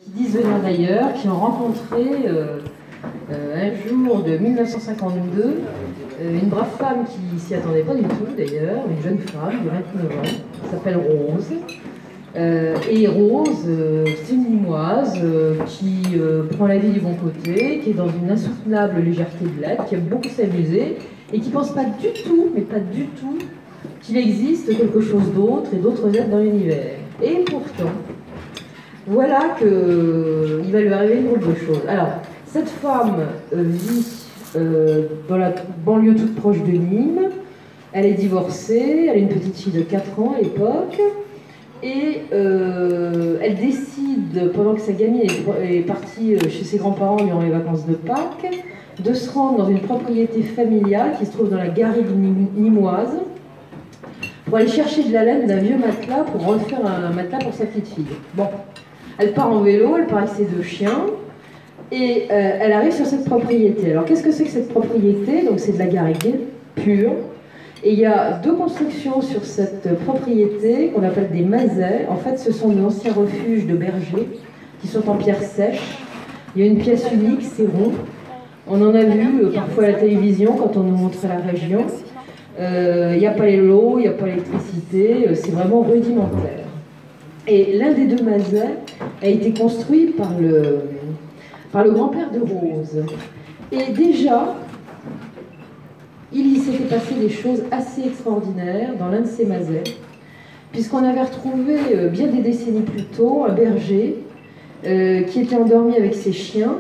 qui disent venir d'ailleurs, qui ont rencontré un jour de 1952 une brave femme qui s'y attendait pas du tout d'ailleurs, une jeune femme de 29 ans, qui s'appelle Rose. Et Rose, c'est une Limoise qui prend la vie du bon côté, qui est dans une insoutenable légèreté de l'être, qui aime beaucoup s'amuser et qui pense pas du tout, mais pas du tout, qu'il existe quelque chose d'autre et d'autres êtres dans l'univers. Et pourtant, voilà qu'il va lui arriver une drôle de chose. Alors, cette femme vit dans la banlieue toute proche de Nîmes. Elle est divorcée, elle a une petite fille de 4 ans à l'époque. Et elle décide, pendant que sa gamine est partie chez ses grands-parents durant les vacances de Pâques, de se rendre dans une propriété familiale qui se trouve dans la garrigue nîmoise pour aller chercher de la laine d'un vieux matelas pour refaire un matelas pour sa petite fille. Bon, elle part en vélo, elle part avec ses 2 chiens, et elle arrive sur cette propriété. Alors qu'est-ce que c'est que cette propriété? Donc c'est de la garrigue pure. Et il y a 2 constructions sur cette propriété qu'on appelle des masais. En fait, ce sont d'anciens refuges de bergers qui sont en pierre sèche. Il y a une pièce unique, c'est rond. On en a vu parfois à la télévision quand on nous montrait la région. Il n'y a pas l'eau, il n'y a pas l'électricité, c'est vraiment rudimentaire. Et l'un des 2 masais a été construit par le grand-père de Rose. Et déjà, il s'était passé des choses assez extraordinaires dans l'un de ces masais, puisqu'on avait retrouvé, bien des décennies plus tôt, un berger qui était endormi avec ses chiens,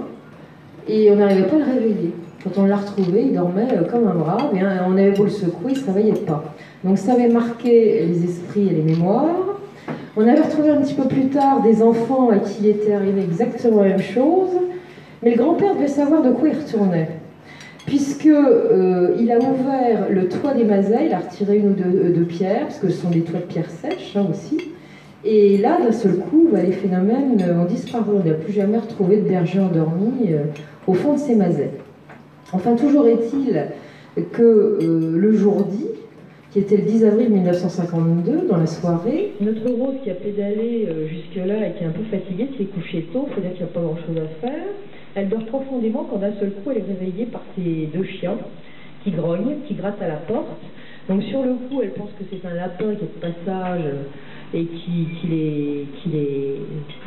et on n'arrivait pas à le réveiller. Quand on l'a retrouvé, il dormait comme un brave, et on avait beau le secouer, il ne se réveillait pas. Donc ça avait marqué les esprits et les mémoires. On avait retrouvé un petit peu plus tard des enfants à qui il était arrivé exactement la même chose, mais le grand-père devait savoir de quoi il retournait. Puisque il a ouvert le toit des masais, il a retiré 1 ou 2 pierres, parce que ce sont des toits de pierre sèche aussi, et là, d'un seul coup, les phénomènes ont disparu. On n'a plus jamais retrouvé de berger endormi au fond de ces masais. Enfin, toujours est-il que le jour dit, qui était le 10 avril 1952, dans la soirée, notre Rose qui a pédalé jusque-là et qui est un peu fatiguée, s'est couchée tôt, il faut dire qu'il n'y a pas grand-chose à faire. Elle dort profondément quand d'un seul coup elle est réveillée par ses 2 chiens qui grognent, qui grattent à la porte. Donc sur le coup elle pense que c'est un lapin qui est de passage et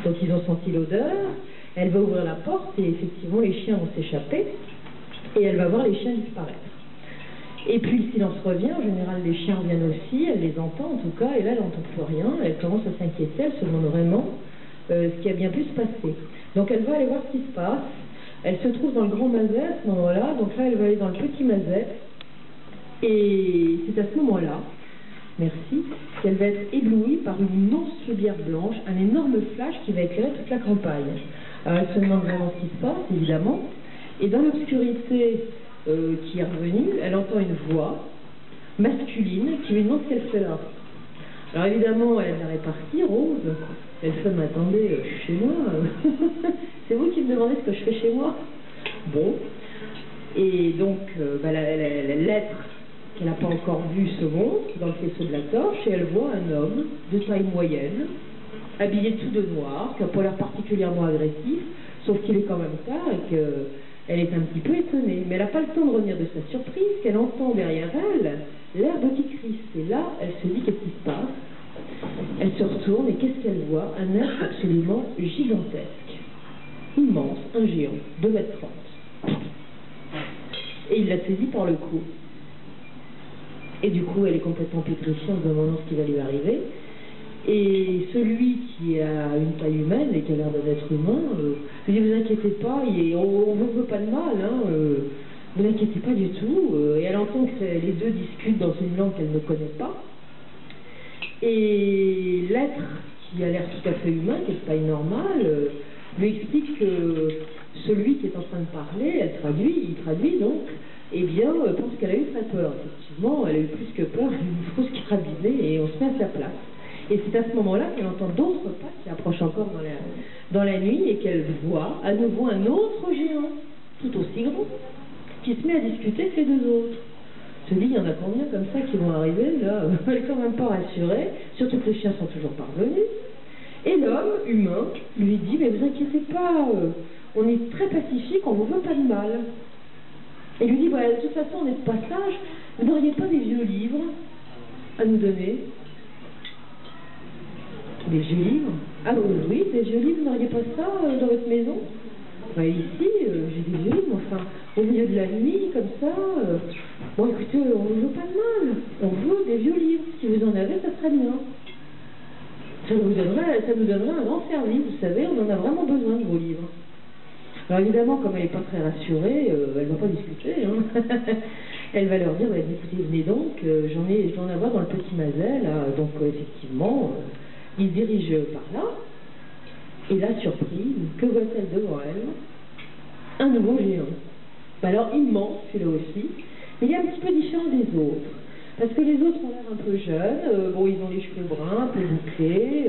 dont ils ont senti l'odeur. Elle va ouvrir la porte et effectivement les chiens vont s'échapper et elle va voir les chiens disparaître. Et puis le silence revient, en général les chiens reviennent aussi, elle les entend en tout cas, et là elle n'entend plus rien, elle commence à s'inquiéter, elle se demande vraiment ce qui a bien pu se passer. Donc elle va aller voir ce qui se passe, elle se trouve dans le grand masais à ce moment-là, donc là elle va aller dans le petit masais, et c'est à ce moment-là, merci, qu'elle va être éblouie par une immense lumière blanche, un énorme flash qui va éclairer toute la campagne. Alors elle se demande vraiment ce qui se passe, évidemment, et dans l'obscurité qui est revenue, elle entend une voix masculine qui lui demande ce qu'elle fait là. Alors évidemment, elle est partie, Rose. Elle fait, mais attendez, je suis chez moi. C'est vous qui me demandez ce que je fais chez moi? Bon. Et donc, la lettre qu'elle n'a pas encore vue se montre dans le faisceau de la torche et elle voit un homme de taille moyenne, habillé tout de noir, qui n'a pas l'air particulièrement agressif, sauf qu'il est quand même tard et qu'elle est un petit peu étonnée. Mais elle n'a pas le temps de revenir de sa surprise, qu'elle entend derrière elle l'herbe qui crisse. Et là, elle se dit qu'est-ce qui se passe? Elle se retourne et qu'est-ce qu'elle voit? Un être absolument gigantesque, immense, un géant, 2,30 m. Et il la saisit par le cou. Et du coup, elle est complètement pétrifiée en se demandant ce qui va lui arriver. Et celui qui a une taille humaine et qui a l'air d'un être humain, lui dit, vous inquiétez pas, on ne veut pas de mal, hein, vous inquiétez pas du tout. Et elle entend que les 2 discutent dans une langue qu'elle ne connaît pas. Et l'être qui a l'air tout à fait humain, qui est de taille normale, lui explique que celui qui est en train de parler, il traduit donc, eh bien, pense qu'elle a eu très peur. Effectivement, elle a eu plus que peur, elle a eu une fausse carabinée et on se met à sa place. Et c'est à ce moment-là qu'elle entend d'autres pas qui approchent encore dans la nuit et qu'elle voit à nouveau un autre géant, tout aussi grand, qui se met à discuter avec les 2 autres. Se dit, il y en a combien comme ça qui vont arriver, là? Elle est quand même pas rassurée, surtout que les chiens sont toujours parvenus. Et l'homme humain lui dit, mais vous inquiétez pas, on est très pacifique, on ne vous veut pas de mal. Et lui dit, voilà, de toute façon, on est de passage, vous n'auriez pas des vieux livres à nous donner? Des vieux livres? Ah oui, des vieux livres, vous n'auriez pas ça dans votre maison? Bah, ici, j'ai des vieux livres, enfin, au milieu de la nuit, comme ça, bon écoutez, on ne veut pas de mal, on veut des vieux livres, si vous en avez, ça serait bien. Ça nous donnerait un grand service, vous savez, on en a vraiment besoin de vos livres. Alors évidemment, comme elle n'est pas très rassurée, elle ne va pas discuter, hein. Elle va leur dire, bah, écoutez, venez donc, j'en ai à voir dans le petit Mazel, là. Donc effectivement, il se dirige par là, et là, surprise, que voit-elle devant elle? Un nouveau géant. Bah, alors immense, celui-là aussi, mais il est un petit peu différent des autres. Parce que les autres ont l'air un peu jeunes, bon, ils ont les cheveux bruns, un peu bouclés,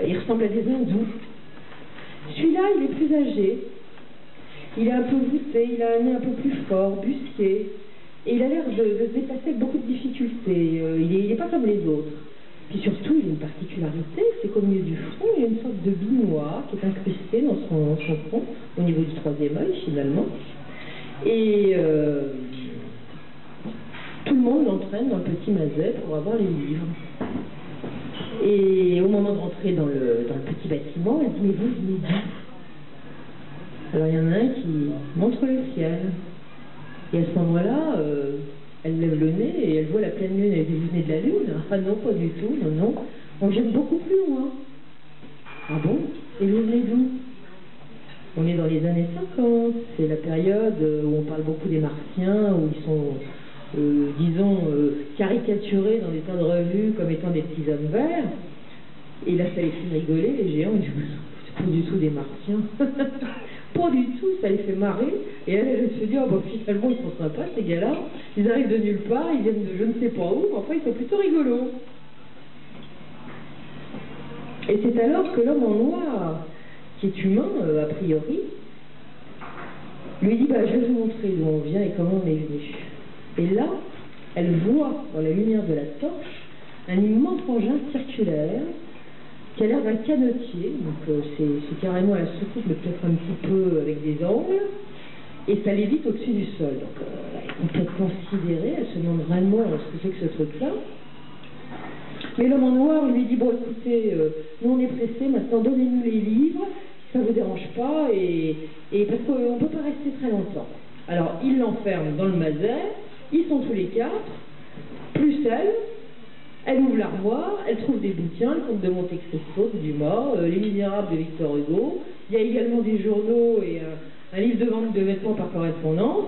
ils ressemblent à des hindous. Celui-là, il est plus âgé, il est un peu voûté, il a un nez un peu plus fort, busqué, et il a l'air de se déplacer avec beaucoup de difficultés, il n'est pas comme les autres. Puis surtout, il a une particularité, c'est qu'au milieu du front, il y a une sorte de bille noire qui est incrustée dans son front, au niveau du troisième œil, finalement. Et tout le monde l'entraîne dans le petit Mazel pour avoir les livres. Et au moment de rentrer dans le petit bâtiment, elle dit, mais vous venez d'où? Alors il y en a un qui montre le ciel. Et à ce moment-là, elle lève le nez et elle voit la pleine lune. Elle dit, vous venez de la lune? Ah non, pas du tout, non, non. On vient beaucoup plus loin. Ah bon? Et vous venez d'où? On est dans les années 50. C'est la période où on parle beaucoup des Martiens, où ils sont... disons, caricaturés dans des tas de revues comme étant des petits hommes verts. Et là, ça les fait rigoler, les géants. Ils disent, c'est pas du tout des Martiens. Pas du tout, ça les fait marrer. Et elle se dit, oh, bah, finalement, ils sont sympas, ces gars-là. Ils arrivent de nulle part, ils viennent de je ne sais pas où, mais enfin, ils sont plutôt rigolos. Et c'est alors que l'homme en noir, qui est humain, a priori, lui dit, bah, je vais vous montrer d'où on vient et comment on est venu. Et là, elle voit, dans la lumière de la torche, un immense engin circulaire qui a l'air d'un canotier. Donc c'est carrément la soucoupe, mais peut-être un petit peu avec des angles. Et ça lévite au-dessus du sol. Donc elle est complètement sidérée, elle se demande vraiment ce que c'est que ce truc-là. Mais l'homme en noir lui dit, bon écoutez, nous on est pressés, maintenant donnez-nous les livres, si ça ne vous dérange pas, et parce qu'on ne peut pas rester très longtemps. Alors il l'enferme dans le Mazel. Ils sont tous les quatre, plus elle ouvre l'armoire, elle trouve des bouquins, le Comte de Monte Cristo, de Dumas, Les Misérables de Victor Hugo, il y a également des journaux et un livre de vente de vêtements par correspondance.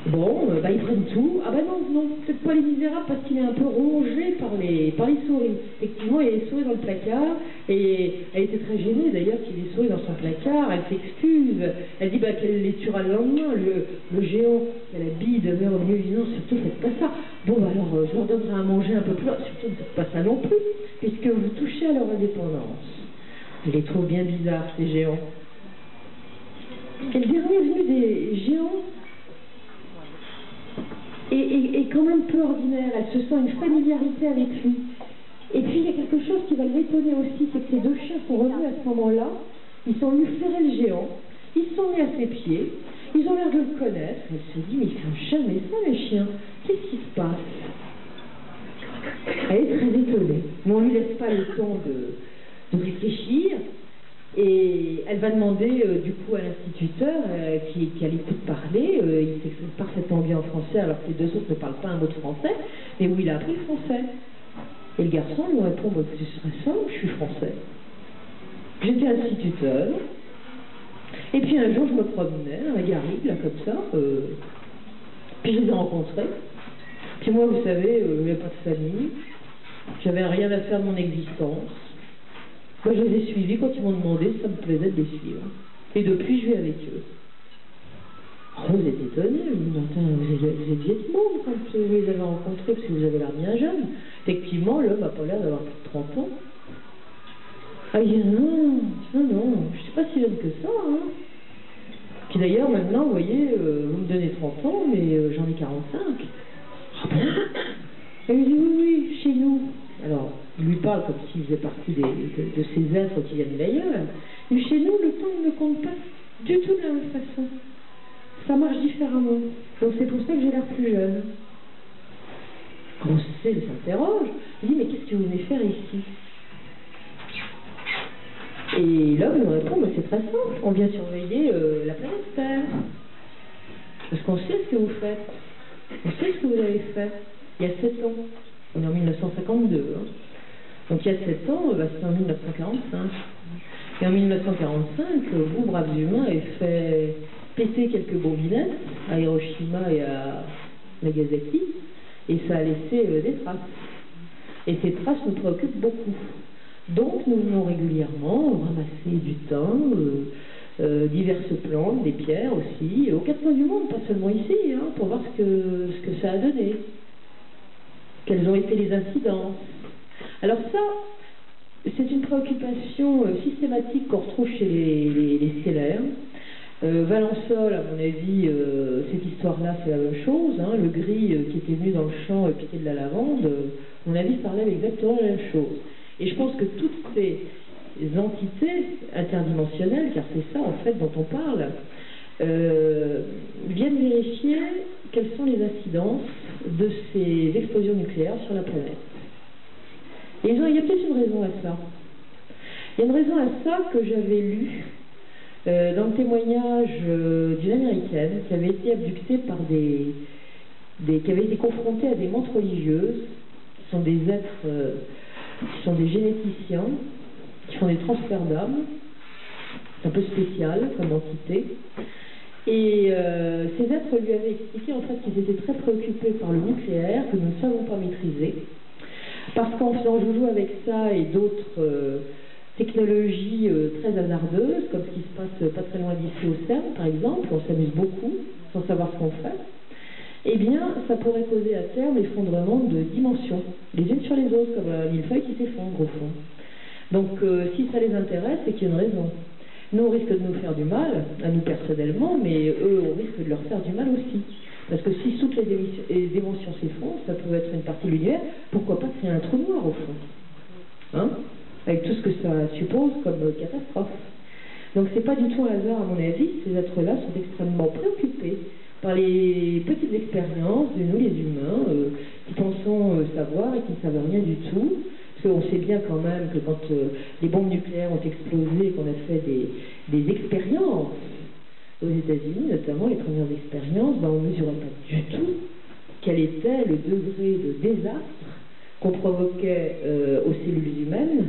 Bon, bah ils prennent tout. Ah bah non, peut-être pas Les Misérables parce qu'il est un peu rongé par les souris. Effectivement, il y a des souris dans le placard et elle était très gênée d'ailleurs qu'il y ait des souris dans son placard. Elle s'excuse. Elle dit bah, qu'elle les tuera le lendemain. Le géant, elle habille de verre au milieu, dit non, surtout faites pas ça. Bon bah alors, je leur donnerai à manger un peu plus. Surtout ne faites pas ça non plus, puisque vous touchez à leur indépendance. Je les trouve bien bizarres, ces géants. Et le dernier venu des géants est quand même peu ordinaire, elle se sent une familiarité avec lui. Et puis il y a quelque chose qui va l'étonner aussi, c'est que ces deux chiens sont revenus à ce moment-là, ils sont venus flairer le géant, ils sont mis à ses pieds, ils ont l'air de le connaître. Elle se dit, mais ils font jamais ça les chiens, qu'est-ce qui se passe? Elle est très étonnée, mais on ne lui laisse pas le temps de réfléchir. Et elle va demander du coup à l'instituteur qui a l'écoute parler, il s'exprime parfaitement bien en français alors que les deux autres ne parlent pas un mot de français, mais où il a appris le français. Et le garçon lui répond, bah, c'est très simple, je suis français. J'étais instituteur, et puis un jour je me promenais à la garrigue, là comme ça, puis je les ai rencontrés. Puis moi vous savez, je n'avais pas de famille, j'avais rien à faire de mon existence. Moi, je les ai suivis quand ils m'ont demandé si ça me plaisait de les suivre. Et depuis, je vais avec eux. Oh, vous êtes étonnés, vous êtes Vietnam quand vous les avez rencontrés, parce que vous avez l'air bien jeune. Effectivement, l'homme n'a pas l'air d'avoir plus de 30 ans. Ah, il dit non, je ne suis pas si jeune que ça. Hein. Puis d'ailleurs, maintenant, vous voyez, vous me donnez 30 ans, mais j'en ai 45. Ah bon? Elle lui dit oui, chez nous. Alors, Il lui parle comme s'il faisait partie de ces êtres qui viennent d'ailleurs. Mais chez nous, le temps ne compte pas du tout de la même façon. Ça marche différemment. Donc c'est pour ça que j'ai l'air plus jeune. Roussel s'interroge. Il dit, mais qu'est-ce que vous venez faire ici? Et l'homme nous répond, mais c'est très simple. On vient surveiller la planète Terre. Parce qu'on sait ce que vous faites. On sait ce que vous avez fait. Il y a 7 ans. On est en 1952. Hein. Donc il y a 7 ans, c'était en 1945. Et en 1945, vous, braves humains, avez fait péter quelques bombinettes à Hiroshima et à Nagasaki, et ça a laissé des traces. Et ces traces nous préoccupent beaucoup. Donc nous venons régulièrement ramasser du thym, diverses plantes, des pierres aussi, aux quatre coins du monde, pas seulement ici, hein, pour voir ce que ça a donné. Quelles ont été les incidences. Alors ça, c'est une préoccupation systématique qu'on retrouve chez les stellaires. Valensole, à mon avis, cette histoire-là, c'est la même chose. Hein. Le gris qui était venu dans le champ piquer de la lavande, à mon avis, parlait exactement la même chose. Et je pense que toutes ces entités interdimensionnelles, car c'est ça en fait dont on parle, viennent vérifier quelles sont les incidences de ces explosions nucléaires sur la planète. Et il y a peut-être une raison à ça. Il y a une raison à ça que j'avais lu dans le témoignage d'une Américaine qui avait été abductée par qui avait été confrontée à des mantes religieuses, qui sont des êtres, qui sont des généticiens, qui font des transferts d'âme. C'est un peu spécial comme entité. Et ces êtres lui avaient expliqué en fait qu'ils étaient très préoccupés par le nucléaire, que nous ne savons pas maîtriser. Parce qu'en faisant joujou avec ça et d'autres technologies très hasardeuses, comme ce qui se passe pas très loin d'ici au CERN, par exemple, on s'amuse beaucoup sans savoir ce qu'on fait, eh bien, ça pourrait causer à terme l'effondrement de dimensions, les unes sur les autres, comme un millefeuille qui s'effondre au fond. Donc, si ça les intéresse, c'est qu'il y a une raison. Nous, on risque de nous faire du mal, à nous personnellement, mais eux, on risque de leur faire du mal aussi. Parce que si toutes les dimensions s'effondrent, ça peut être une partie lunaire, pourquoi pas créer un trou noir au fond, hein, avec tout ce que ça suppose comme catastrophe. Donc c'est pas du tout un hasard à mon avis, ces êtres-là sont extrêmement préoccupés par les petites expériences de nous les humains, qui pensons savoir et qui ne savent rien du tout. Parce qu'on sait bien quand même que quand les bombes nucléaires ont explosé, qu'on a fait des expériences, aux États-Unis, notamment les premières expériences, on ne mesurait pas du tout quel était le degré de désastre qu'on provoquait aux cellules humaines,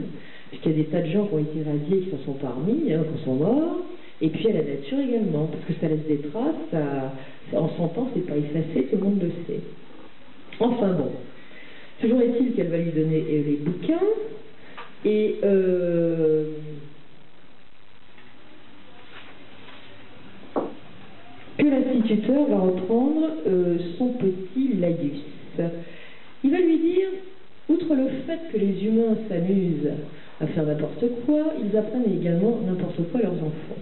puisqu'il y a des tas de gens qui ont été radiés qui s'en sont pas remis, hein, qui sont morts, et puis à la nature également, parce que ça laisse des traces, en 100 ans, c'est pas effacé, tout le monde le sait. Enfin bon, toujours est-il qu'elle va lui donner les bouquins, et que l'instituteur va reprendre son petit laïus. Il va lui dire, outre le fait que les humains s'amusent à faire n'importe quoi, ils apprennent également n'importe quoi à leurs enfants.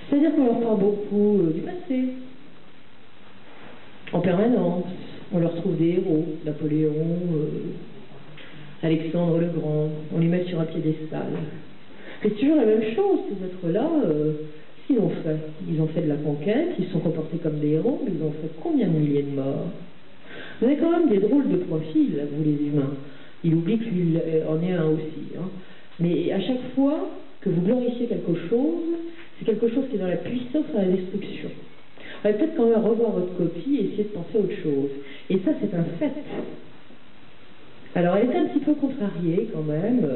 C'est-à-dire qu'on leur parle beaucoup du passé, en permanence. On leur trouve des héros, Napoléon, Alexandre le Grand, on les met sur un piédestal. C'est toujours la même chose, ces êtres-là. Qu'ils ont fait? Ils ont fait de la conquête, ils se sont comportés comme des héros, mais ils ont fait combien de milliers de morts? Vous avez quand même des drôles de profils, vous les humains. Il oublie que lui en est un aussi. Hein. Mais à chaque fois que vous glorifiez quelque chose, c'est quelque chose qui est dans la puissance à la destruction. Vous allez peut-être quand même revoir votre copie et essayer de penser à autre chose. Et ça, c'est un fait. Alors, elle était un petit peu contrariée quand même.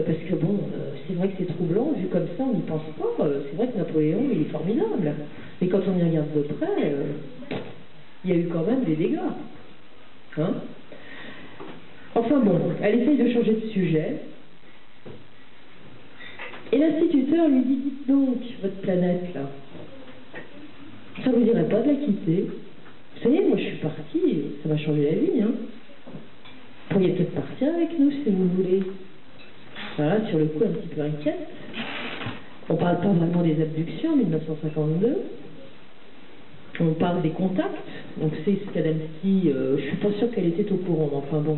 Parce que bon, c'est vrai que c'est troublant, vu comme ça, on n'y pense pas. C'est vrai que Napoléon, il est formidable. Mais quand on y regarde de près, il y a eu quand même des dégâts. Hein? Enfin bon, elle essaye de changer de sujet. Et l'instituteur lui dit, dites donc, votre planète là, ça vous dirait pas de la quitter? Vous savez, moi je suis partie, ça m'a changé la vie. Hein? Vous pourriez peut-être partir avec nous si vous voulez. Voilà, sur le coup, un petit peu inquiète. On ne parle pas vraiment des abductions en 1952. On parle des contacts. Donc c'est Skadamski, je ne suis pas sûre qu'elle était au courant, mais enfin bon,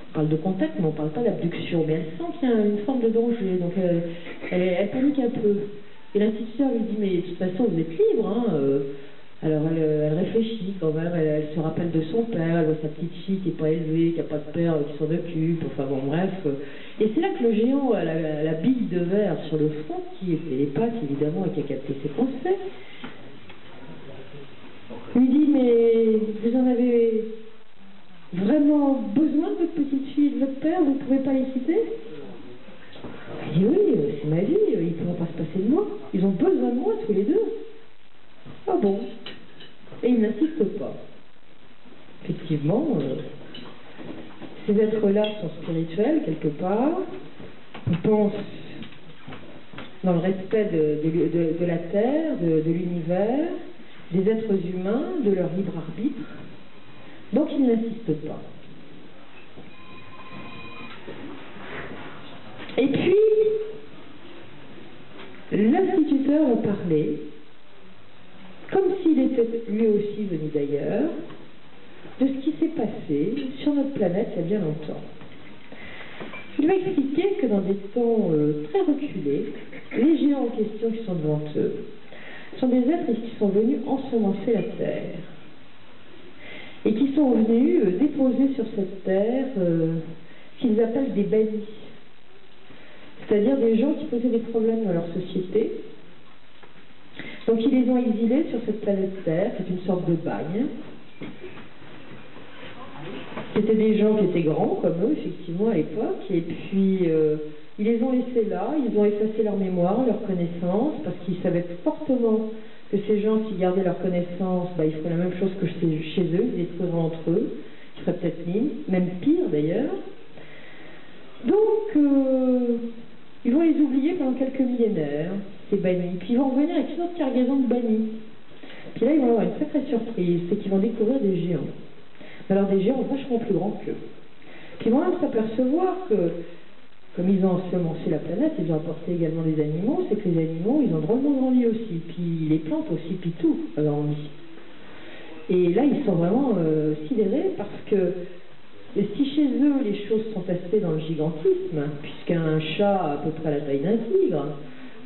On parle de contact, mais on ne parle pas d'abduction. Mais elle sent qu'il y a une forme de danger, donc elle panique un peu. Et l'instituteur lui dit, mais de toute façon, vous êtes libre, hein. Alors elle réfléchit quand même, elle se rappelle de son père, elle voit sa petite fille qui n'est pas élevée, qui n'a pas de père qui s'en occupe, enfin bon bref. Et c'est là que le géant a la bille de verre sur le front, qui est télépathe évidemment et qui a capté ses pensées, lui dit, mais vous en avez vraiment besoin de votre petite fille et de votre père, vous ne pouvez pas les citer? Il dit, oui, c'est ma vie, ils ne pourront pas se passer de moi, ils ont besoin de moi tous les deux. Ah bon? Et il n'insiste pas. Effectivement, ces êtres-là sont spirituels quelque part, ils pensent dans le respect de la Terre, de l'univers, des êtres humains, de leur libre arbitre, donc ils n'insistent pas. Et puis, l'instituteur a parlé, comme s'il était lui aussi venu d'ailleurs, de ce qui s'est passé sur notre planète il y a bien longtemps. Il m'a expliqué que dans des temps très reculés, les géants en question qui sont devant eux sont des êtres qui sont venus ensemencer la Terre et qui sont venus déposer sur cette Terre ce qu'ils appellent des bannis, c'est-à-dire des gens qui posaient des problèmes dans leur société. Donc ils les ont exilés sur cette planète Terre, c'est une sorte de bagne. C'était des gens qui étaient grands comme eux, effectivement, à l'époque, et puis ils les ont laissés là, ils ont effacé leur mémoire, leur connaissance, parce qu'ils savaient fortement que ces gens, s'ils gardaient leur connaissance, ils feraient la même chose que chez eux, ils les trouveraient entre eux, ils feraient peut-être même pire d'ailleurs. Donc, ils vont les oublier pendant quelques millénaires, ces bannis, puis ils vont revenir avec une autre cargaison de bannis. Puis là, ils vont avoir une sacrée surprise, c'est qu'ils vont découvrir des géants. Alors des géants vachement plus grands qu'eux. Puis ils vont même s'apercevoir que, comme ils ont ensemencé la planète, ils ont apporté également des animaux, c'est que les animaux, ils ont drôlement grandi aussi, puis les plantes aussi, puis tout a grandi. Et là, ils sont vraiment sidérés parce que si chez eux, les choses sont passées dans le gigantisme, puisqu'un chat a à peu près la taille d'un tigre,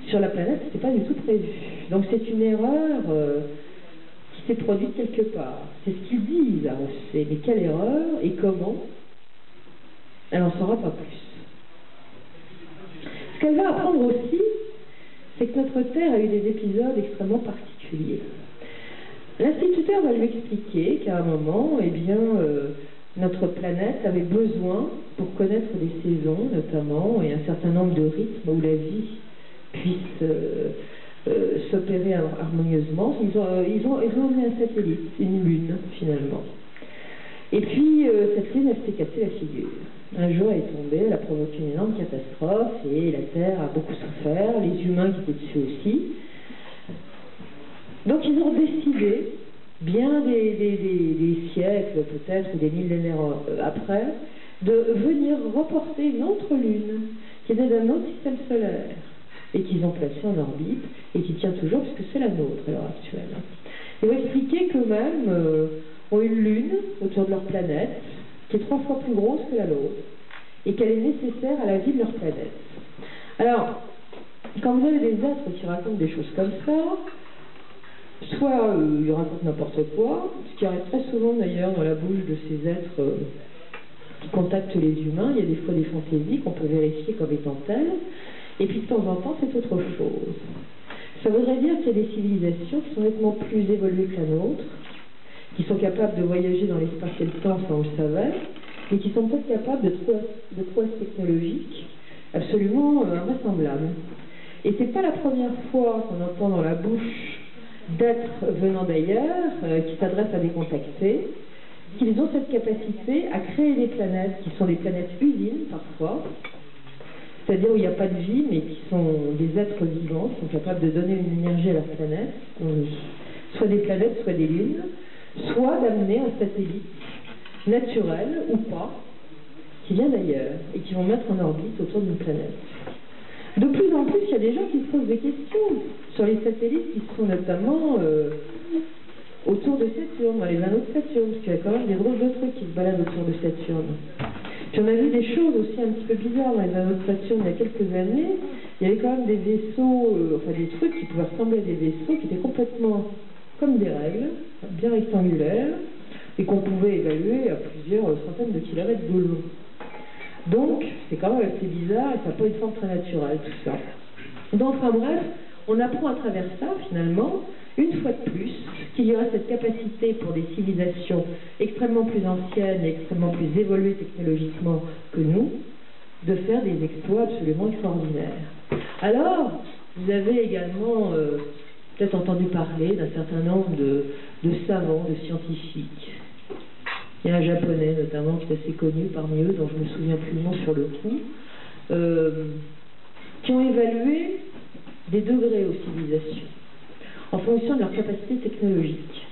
sur la planète, c'était pas du tout prévu. Donc c'est une erreur qui s'est produite quelque part. C'est ce qu'ils disent à Rousset. Mais quelle erreur et comment? Elle n'en saura pas plus. Ce qu'elle va apprendre aussi, c'est que notre Terre a eu des épisodes extrêmement particuliers. L'instituteur va lui expliquer qu'à un moment, eh bien, notre planète avait besoin, pour connaître des saisons notamment, et un certain nombre de rythmes où la vie puisse s'opérer harmonieusement, ils ont emmené un satellite, une lune finalement. Et puis cette lune, elle s'est cassée la figure. Un jour, elle est tombée, elle a provoqué une énorme catastrophe et la Terre a beaucoup souffert, les humains qui étaient dessus aussi. Donc ils ont décidé, bien des siècles peut-être, ou des millénaires après, de venir reporter une autre lune qui était d'un autre système solaire et qu'ils ont placé en orbite et qui tient toujours puisque c'est la nôtre à l'heure actuelle. Ils vont expliquer qu'eux-mêmes ont une lune autour de leur planète qui est 3 fois plus grosse que la nôtre et qu'elle est nécessaire à la vie de leur planète. Alors, quand vous avez des êtres qui racontent des choses comme ça, soit ils racontent n'importe quoi, ce qui arrive très souvent d'ailleurs dans la bouche de ces êtres qui contactent les humains, il y a des fois des fantaisies qu'on peut vérifier comme étant telles, et puis de temps en temps c'est autre chose. Ça voudrait dire qu'il y a des civilisations qui sont nettement plus évoluées que la nôtre, qui sont capables de voyager dans l'espace et le temps sans le savoir, et qui sont peut-être capables de prouesses technologiques absolument invraisemblables. Et c'est pas la première fois qu'on entend dans la bouche d'êtres venant d'ailleurs, qui s'adressent à des contactés, qu'ils ont cette capacité à créer des planètes, qui sont des planètes usines parfois, c'est-à-dire où il n'y a pas de vie, mais qui sont des êtres vivants, qui sont capables de donner une énergie à leur planète, soit des planètes, soit des lunes, soit d'amener un satellite naturel ou pas, qui vient d'ailleurs, et qui vont mettre en orbite autour d'une planète. De plus en plus, il y a des gens qui se posent des questions sur les satellites qui sont notamment autour de Saturne, dans les anneaux de Saturne, parce qu'il y a quand même des drôles de trucs qui se baladent autour de Saturne. Puis on a vu des choses aussi un petit peu bizarres dans les anneaux de Saturne il y a quelques années. Il y avait quand même des vaisseaux, enfin des trucs qui pouvaient ressembler à des vaisseaux qui étaient complètement comme des règles, bien rectangulaires, et qu'on pouvait évaluer à plusieurs centaines de kilomètres de long. Donc, c'est quand même assez bizarre et ça n'a pas une forme très naturelle, tout ça. Donc, enfin bref, on apprend à travers ça, finalement, une fois de plus, qu'il y aura cette capacité pour des civilisations extrêmement plus anciennes et extrêmement plus évoluées technologiquement que nous, de faire des exploits absolument extraordinaires. Alors, vous avez également peut-être entendu parler d'un certain nombre de savants, de scientifiques. Il y a un japonais notamment qui est assez connu parmi eux, dont je ne me souviens plus le nom sur le coup, qui ont évalué des degrés aux civilisations en fonction de leur capacité technologique.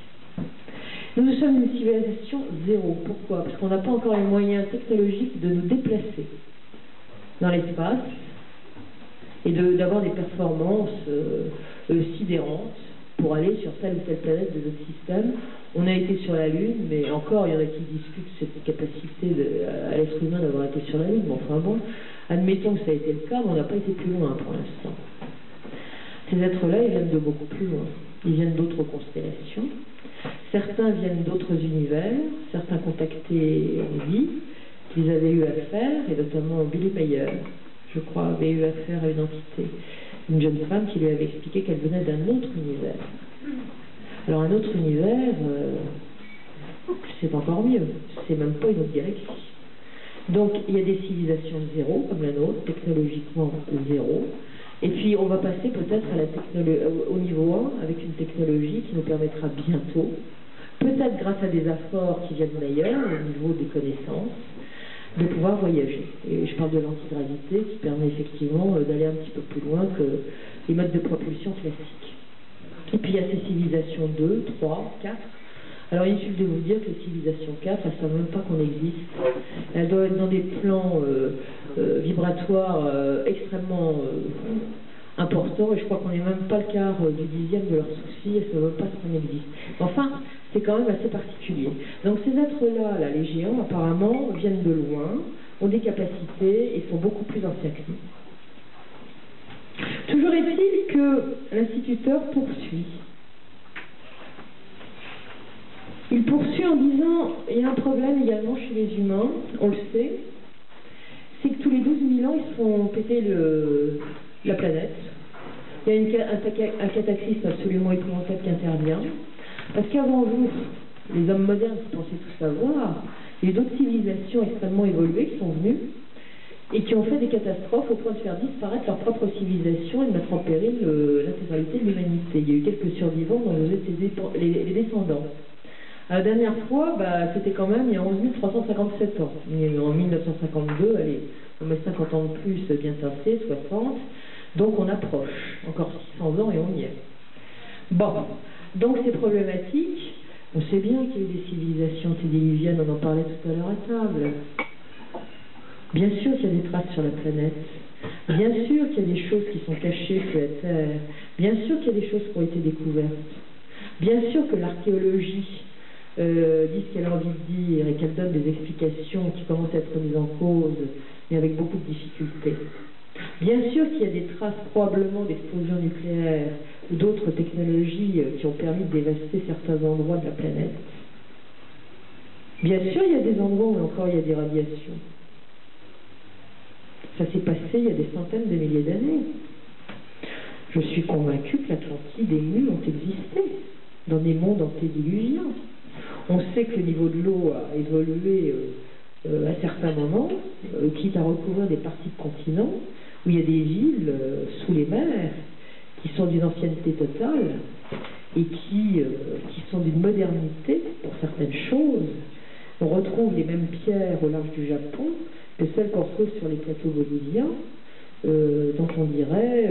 Nous sommes une civilisation zéro. Pourquoi? Parce qu'on n'a pas encore les moyens technologiques de nous déplacer dans l'espace et d'avoir des performances sidérantes pour aller sur telle ou telle planète de notre système. On a été sur la Lune, mais encore, il y en a qui discutent cette capacité à l'être humain d'avoir été sur la Lune. Mais enfin bon, admettons que ça a été le cas, mais on n'a pas été plus loin pour l'instant. Ces êtres-là, ils viennent de beaucoup plus loin. Ils viennent d'autres constellations. Certains viennent d'autres univers. Certains contactaient vie qu'ils avaient eu à faire, et notamment Billy Mayer, je crois, avait eu affaire à une entité, une jeune femme qui lui avait expliqué qu'elle venait d'un autre univers. Alors un autre univers, c'est encore mieux, c'est même pas une autre galaxie. Donc il y a des civilisations de zéro, comme la nôtre, technologiquement zéro, et puis on va passer peut-être au niveau 1 avec une technologie qui nous permettra bientôt, peut-être grâce à des efforts qui viennent d'ailleurs, au niveau des connaissances, de pouvoir voyager. Et je parle de l'antigravité qui permet effectivement d'aller un petit peu plus loin que les modes de propulsion classiques. Et puis il y a ces civilisations 2, 3, 4. Alors il suffit de vous dire que les civilisations 4, elles ne savent même pas qu'on existe. Elles doivent être dans des plans vibratoires extrêmement importants, et je crois qu'on n'est même pas le quart du dixième de leurs soucis, elles ne savent même pas qu'on existe. Enfin, c'est quand même assez particulier. Donc ces êtres-là, là, les géants, apparemment, viennent de loin, ont des capacités et sont beaucoup plus anciens que nous. Toujours est-il que l'instituteur poursuit. Il poursuit en disant, il y a un problème également chez les humains, on le sait, c'est que tous les 12 000 ans, ils se font péter la planète. Il y a un cataclysme absolument épouvantable qui intervient. Parce qu'avant vous, les hommes modernes qui pensaient tout savoir, il y a d'autres civilisations extrêmement évoluées qui sont venues et qui ont fait des catastrophes au point de faire disparaître leur propre civilisation et de mettre en péril l'intégralité de l'humanité. Il y a eu quelques survivants dont vous êtes les descendants. La dernière fois, c'était quand même il y a 11 357 ans. En 1952, allez, on met 50 ans de plus bien tassé, 60. Donc on approche. Encore 600 ans et on y est. Bon. Donc c'est problématique. On sait bien qu'il y a eu des civilisations antédiluviennes, on en parlait tout à l'heure à table. Bien sûr qu'il y a des traces sur la planète. Bien sûr qu'il y a des choses qui sont cachées sous la Terre. Bien sûr qu'il y a des choses qui ont été découvertes. Bien sûr que l'archéologie dit ce qu'elle a envie de dire et qu'elle donne des explications qui commencent à être mises en cause, mais avec beaucoup de difficultés. Bien sûr qu'il y a des traces probablement d'explosions nucléaires ou d'autres technologies qui ont permis de dévaster certains endroits de la planète. Bien sûr, il y a des endroits où encore il y a des radiations. Ça s'est passé il y a des centaines de milliers d'années. Je suis convaincu que l'Atlantide et nous ont existé dans des mondes antédiluviens. On sait que le niveau de l'eau a évolué à certains moments, quitte à recouvrir des parties de continents, où il y a des villes sous les mers qui sont d'une ancienneté totale et qui sont d'une modernité pour certaines choses. On retrouve les mêmes pierres au large du Japon que celles qu'on retrouve sur les plateaux boliviens, dont on dirait,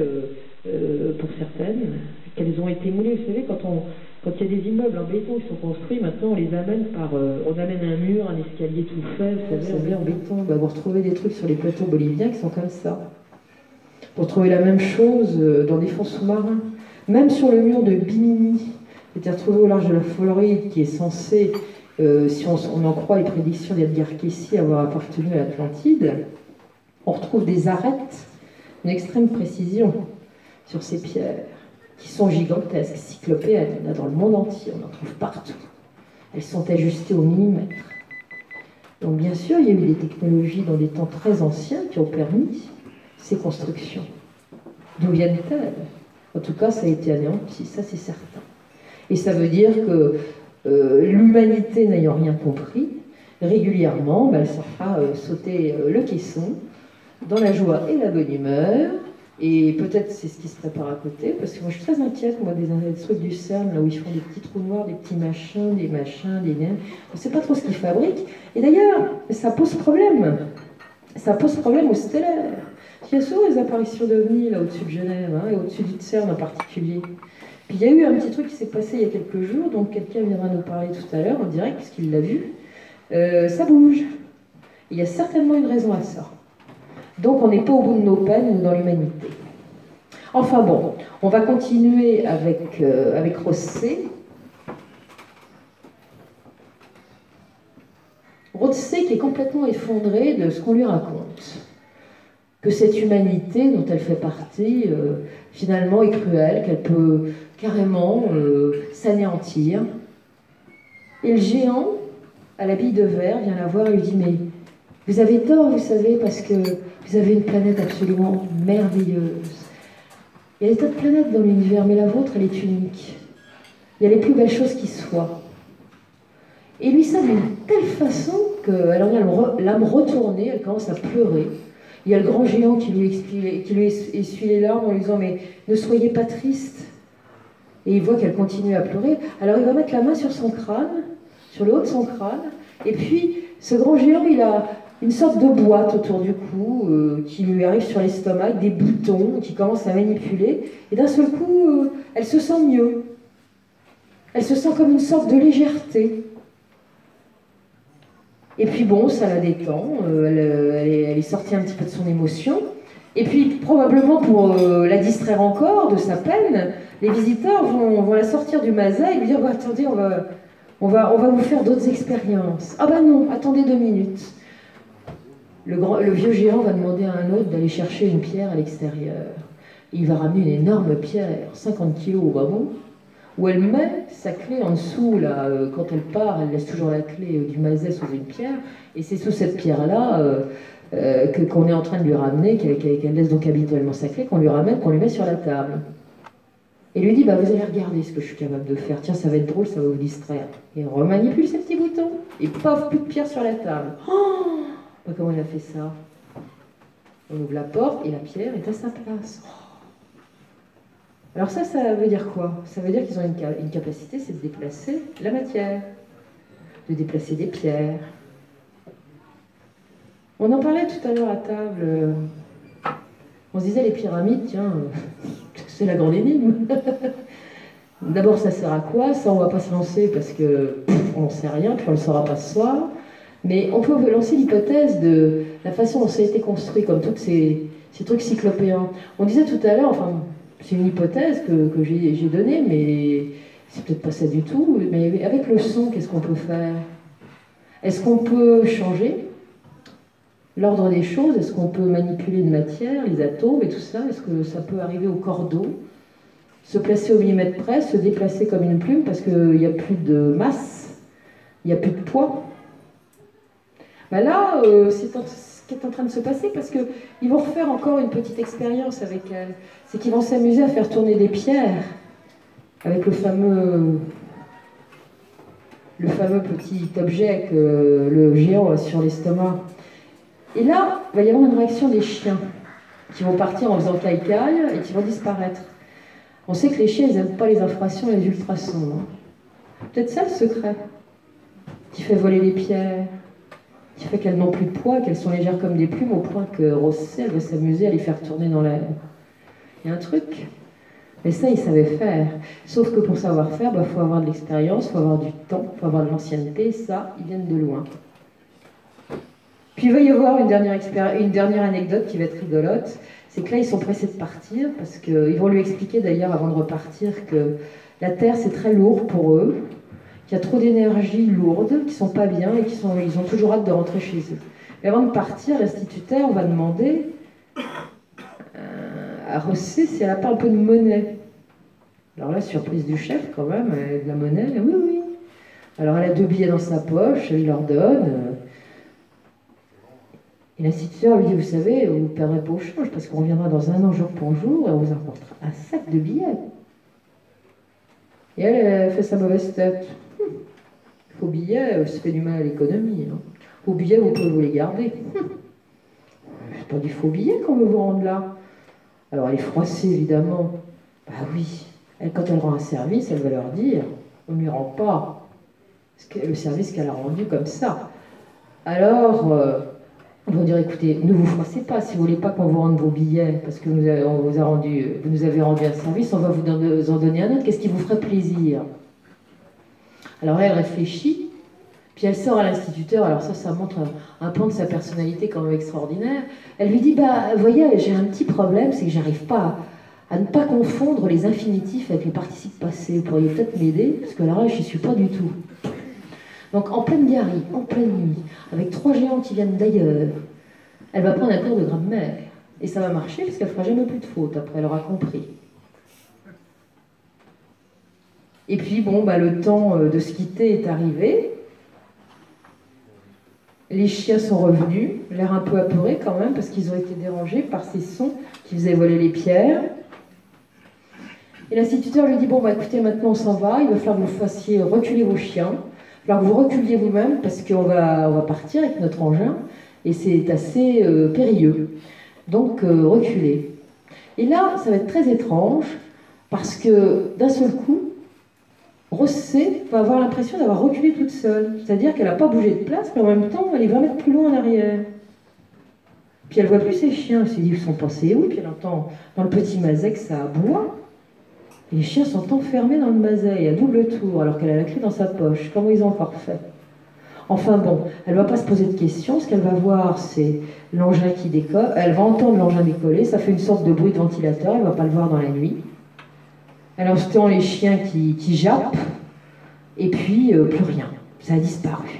pour certaines, qu'elles ont été moulées. Vous savez, quand il y a des immeubles en béton qui sont construits, maintenant on les amène on amène un mur, un escalier tout fait, vous savez, en béton. Vous retrouvez des trucs sur les plateaux boliviens qui sont comme ça. Vous retrouvez la même chose dans des fonds sous-marins. Même sur le mur de Bimini, qui était retrouvé au large de la Floride, qui est censé si on en croit les prédictions d'Edgar Cayce avoir appartenu à l'Atlantide, on retrouve des arêtes d'une extrême précision sur ces pierres, qui sont gigantesques, cyclopéennes. Il y en a dans le monde entier, on en trouve partout. Elles sont ajustées au millimètre. Donc bien sûr, il y a eu des technologies dans des temps très anciens qui ont permis ces constructions. D'où viennent-elles? En tout cas, ça a été anéanti, ça c'est certain. Et ça veut dire que l'humanité n'ayant rien compris, régulièrement, elle se fera sauter le caisson, dans la joie et la bonne humeur, et peut-être c'est ce qui se prépare à côté, parce que moi je suis très inquiète, moi, des trucs du CERN, là où ils font des petits trous noirs, des petits machins, des nains. On ne sait pas trop ce qu'ils fabriquent. Et d'ailleurs, ça pose problème. Ça pose problème aux stellaires. Il y a souvent des apparitions d'OVNI là au-dessus de Genève, hein, et au-dessus du CERN en particulier. Puis il y a eu un petit truc qui s'est passé il y a quelques jours, donc quelqu'un viendra nous parler tout à l'heure en direct, puisqu'il l'a vu. Ça bouge. Il y a certainement une raison à ça. Donc on n'est pas au bout de nos peines dans l'humanité. Enfin bon, on va continuer avec Rosset. Rosset qui est complètement effondré de ce qu'on lui raconte. Que cette humanité dont elle fait partie, finalement, est cruelle, qu'elle peut carrément s'anéantir. Et le géant, à la bille de verre, vient la voir et lui dit « Mais vous avez tort, vous savez, parce que vous avez une planète absolument merveilleuse. Il y a des tas de planètes dans l'univers, mais la vôtre, elle est unique. Il y a les plus belles choses qui soient. » Et lui, ça d'une telle façon qu'elle en a l'âme retournée, elle commence à pleurer. Il y a le grand géant qui lui essuie les larmes en lui disant « Mais ne soyez pas triste. » Et il voit qu'elle continue à pleurer. Alors il va mettre la main sur son crâne, sur le haut de son crâne, et puis ce grand géant, il a une sorte de boîte autour du cou qui lui arrive sur l'estomac, des boutons qui commencent à manipuler, et d'un seul coup, elle se sent mieux. Elle se sent comme une sorte de légèreté. Et puis bon, ça la détend, elle est sortie un petit peu de son émotion, et puis probablement pour la distraire encore de sa peine, les visiteurs vont la sortir du maza et lui dire bah, « Attendez, on va vous faire d'autres expériences. » Ah bah non, attendez 2 minutes. Le vieux géant va demander à un autre d'aller chercher une pierre à l'extérieur. Il va ramener une énorme pierre, 50 kilos au bas-mont, où elle met sa clé en dessous, là, quand elle part, elle laisse toujours la clé du mazet sous une pierre, et c'est sous cette pierre-là qu'on est en train de lui ramener, qu'elle laisse donc habituellement sa clé, qu'on lui ramène, qu'on lui met sur la table. Et lui dit, bah, vous allez regarder ce que je suis capable de faire, tiens, ça va être drôle, ça va vous distraire. Et on remanipule ces petits boutons, et paf, plus de pierre sur la table. Oh, bah, comment il a fait ça? On ouvre la porte, et la pierre est à sa place. Alors ça veut dire quoi? Ça veut dire qu'ils ont une capacité, c'est de déplacer la matière, de déplacer des pierres. On en parlait tout à l'heure à table, on se disait les pyramides, tiens, c'est la grande énigme. D'abord, ça sert à quoi? Ça, on ne va pas se lancer parce qu'on n'en sait rien, puis on ne le saura pas ce soir. Mais on peut lancer l'hypothèse de la façon dont ça a été construit, comme tous ces trucs cyclopéens. On disait tout à l'heure, enfin, c'est une hypothèse que j'ai donnée, mais c'est peut-être pas ça du tout. Mais avec le son, qu'est-ce qu'on peut faire? Est-ce qu'on peut changer l'ordre des choses? Est-ce qu'on peut manipuler une matière, les atomes et tout ça? Est-ce que ça peut arriver au cordeau? Se placer au millimètre près, se déplacer comme une plume parce qu'il n'y a plus de masse, il n'y a plus de poids? Ben là, c'est ce qui est en train de se passer parce qu'ils vont refaire encore une petite expérience avec elle. C'est qu'ils vont s'amuser à faire tourner des pierres avec le fameux petit objet que le géant a sur l'estomac. Et là, il va y avoir une réaction des chiens qui vont partir en faisant caille-caille et qui vont disparaître. On sait que les chiens, ils n'aiment pas les infrasons et les ultrasons. Hein. Peut-être ça le secret qui fait voler les pierres, qui fait qu'elles n'ont plus de poids, qu'elles sont légères comme des plumes, au point que Rosset, elle va s'amuser à les faire tourner dans l'air. Il y a un truc, mais ça, il savait faire. Sauf que pour savoir faire, il faut avoir de l'expérience, il faut avoir du temps, il faut avoir de l'ancienneté, et ça, ils viennent de loin. Puis il va y avoir une dernière anecdote qui va être rigolote, c'est que là, ils sont pressés de partir, parce qu'ils vont lui expliquer d'ailleurs avant de repartir que la Terre, c'est très lourd pour eux, qui a trop d'énergie lourde, qui sont pas bien et ils ont toujours hâte de rentrer chez eux. Mais avant de partir, l'instituteur va demander à Rossé si elle n'a pas un peu de monnaie. Alors là, surprise du chef quand même, de la monnaie, oui, oui. Alors elle a 2 billets dans sa poche, il leur donne. Et l'instituteur lui dit, vous savez, vous ne perdrez pas au change, parce qu'on reviendra dans 1 an jour pour jour, et on vous apportera un sac de billets. Et elle fait sa mauvaise tête. Vos billets, ça fait du mal à l'économie. Hein. Vos billets, vous pouvez vous les garder. C'est pas du faux billet qu'on veut vous rendre là. Alors elle est froissée, évidemment. Bah oui, quand elle rend un service, elle va leur dire, on ne lui rend pas le service qu'elle a rendu comme ça. Alors, on va dire, écoutez, ne vous froissez pas, si vous ne voulez pas qu'on vous rende vos billets, parce que vous nous avez rendu un service, on va vous en donner un autre, qu'est-ce qui vous ferait plaisir? Alors elle réfléchit, puis elle sort à l'instituteur, alors ça montre un pan de sa personnalité quand même extraordinaire. Elle lui dit, bah, voyez, j'ai un petit problème, c'est que j'arrive pas à ne pas confondre les infinitifs avec les participes passés. Vous pourriez peut-être m'aider, parce que là, je n'y suis pas du tout. Donc en pleine diarrhée, en pleine nuit, avec 3 géants qui viennent d'ailleurs, elle va prendre un cours de grammaire. Et ça va marcher, parce qu'elle ne fera jamais plus de fautes, après elle aura compris. Et puis, bon, bah, le temps de se quitter est arrivé. Les chiens sont revenus, l'air un peu apeurés quand même, parce qu'ils ont été dérangés par ces sons qui faisaient voler les pierres. Et l'instituteur lui dit, bon, bah, écoutez, maintenant on s'en va, il va falloir que vous fassiez reculer vos chiens. Il va falloir que vous reculiez vous-même, parce qu'on va partir avec notre engin, et c'est assez périlleux. Donc, reculez. Et là, ça va être très étrange, parce que d'un seul coup, Rossé va avoir l'impression d'avoir reculé toute seule. C'est-à-dire qu'elle n'a pas bougé de place, mais en même temps, elle est 20 mètres plus loin en arrière. Puis elle ne voit plus ses chiens. Elle se dit, ils sont passés où? Puis elle entend dans le petit maset que ça aboie. Et les chiens sont enfermés dans le maset, à double tour, alors qu'elle a la clé dans sa poche. Comment ils ont encore fait? Enfin bon, elle ne va pas se poser de questions. Ce qu'elle va voir, c'est l'engin qui décolle. Elle va entendre l'engin décoller. Ça fait une sorte de bruit de ventilateur. Elle ne va pas le voir dans la nuit. Elle entend les chiens qui jappent, et puis plus rien, ça a disparu.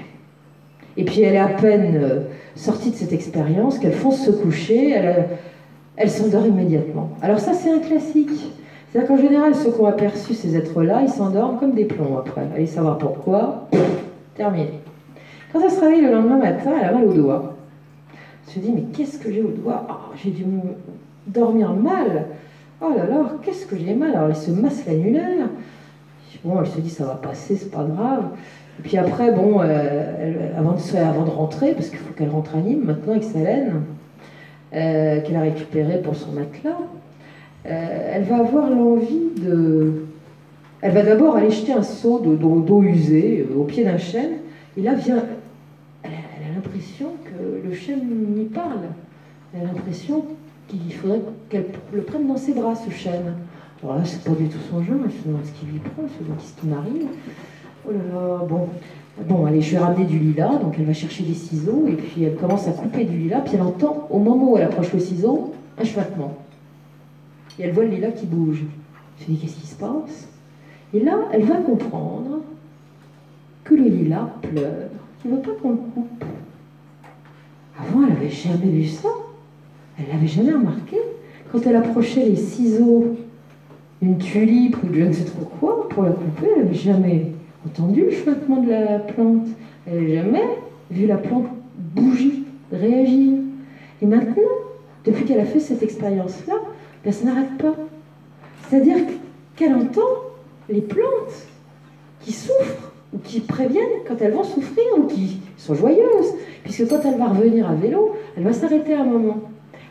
Et puis elle est à peine sortie de cette expérience qu'elle fonce se coucher, elle s'endort immédiatement. Alors ça c'est un classique, c'est-à-dire qu'en général ceux qui ont aperçu ces êtres-là, ils s'endorment comme des plombs après. Allez savoir pourquoi, terminé. Quand elle se réveille le lendemain matin, elle a mal au doigt. Elle se dit, mais qu'est-ce que j'ai au doigt? Oh, j'ai dû dormir mal. Oh là là, qu'est-ce que j'ai mal? Alors elle se masse l'annulaire. Bon, elle se dit, ça va passer, c'est pas grave. Et puis après, bon, avant de rentrer, parce qu'il faut qu'elle rentre à Nîmes maintenant avec sa laine, qu'elle a récupérée pour son matelas, elle va avoir l'envie de... Elle va d'abord aller jeter un seau d'eau usée au pied d'un chêne, et là vient... Elle a l'impression que le chêne lui parle. Elle a l'impression qu'il faudrait qu'elle le prenne dans ses bras, ce chêne. Alors là, c'est pas du tout son genre, elle se demande ce qui lui prend, elle se demande ce qui m'arrive. Oh là là, bon, allez, je vais ramener du lilas, donc elle va chercher des ciseaux, et puis elle commence à couper du lilas, puis elle entend, au moment où elle approche le ciseau, un chuintement. Et elle voit le lilas qui bouge. Elle se dit, qu'est-ce qui se passe? Et là, elle va comprendre que le lilas pleure, qu'il ne veut pas qu'on le coupe. Avant, elle n'avait jamais vu ça. Elle ne l'avait jamais remarqué. Quand elle approchait les ciseaux d'une tulipe ou de je ne sais trop quoi pour la couper, elle n'avait jamais entendu le chuintement de la plante. Elle n'avait jamais vu la plante bouger, réagir. Et maintenant, depuis qu'elle a fait cette expérience-là, ben, ça n'arrête pas. C'est-à-dire qu'elle entend les plantes qui souffrent ou qui préviennent quand elles vont souffrir ou qui sont joyeuses. Puisque quand elle va revenir à vélo, elle va s'arrêter à un moment.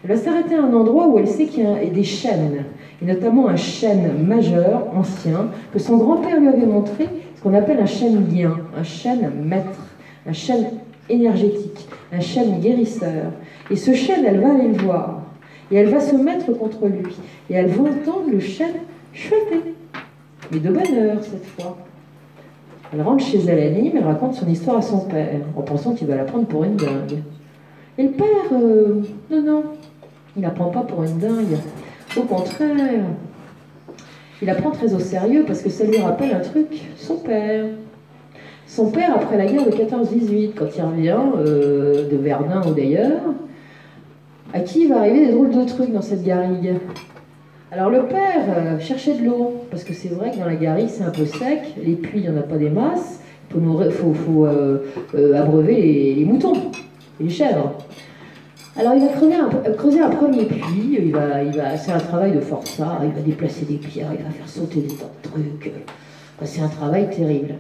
Elle va s'arrêter à un endroit où elle sait qu'il y a des chênes, et notamment un chêne majeur, ancien, que son grand-père lui avait montré, ce qu'on appelle un chêne lien, un chêne maître, un chêne énergétique, un chêne guérisseur. Et ce chêne, elle va aller le voir, et elle va se mettre contre lui, et elle va entendre le chêne chuter, mais de bonne heure cette fois. Elle rentre chez elle à Nîmes, elle raconte son histoire à son père, en pensant qu'il va la prendre pour une dingue. Et le père, non, il la prend pas pour une dingue. Au contraire, il la prend très au sérieux parce que ça lui rappelle un truc, son père. Son père, après la guerre de 14-18, quand il revient de Verdun ou d'ailleurs, à qui il va arriver des drôles de trucs dans cette garrigue. Alors le père cherchait de l'eau, parce que c'est vrai que dans la garrigue c'est un peu sec, les puits il n'y en a pas des masses, il faut abreuver les moutons et les chèvres. Alors il va creuser un premier puits, c'est un travail de forçat, il va déplacer des pierres, il va faire sauter des tas de trucs, c'est un travail terrible.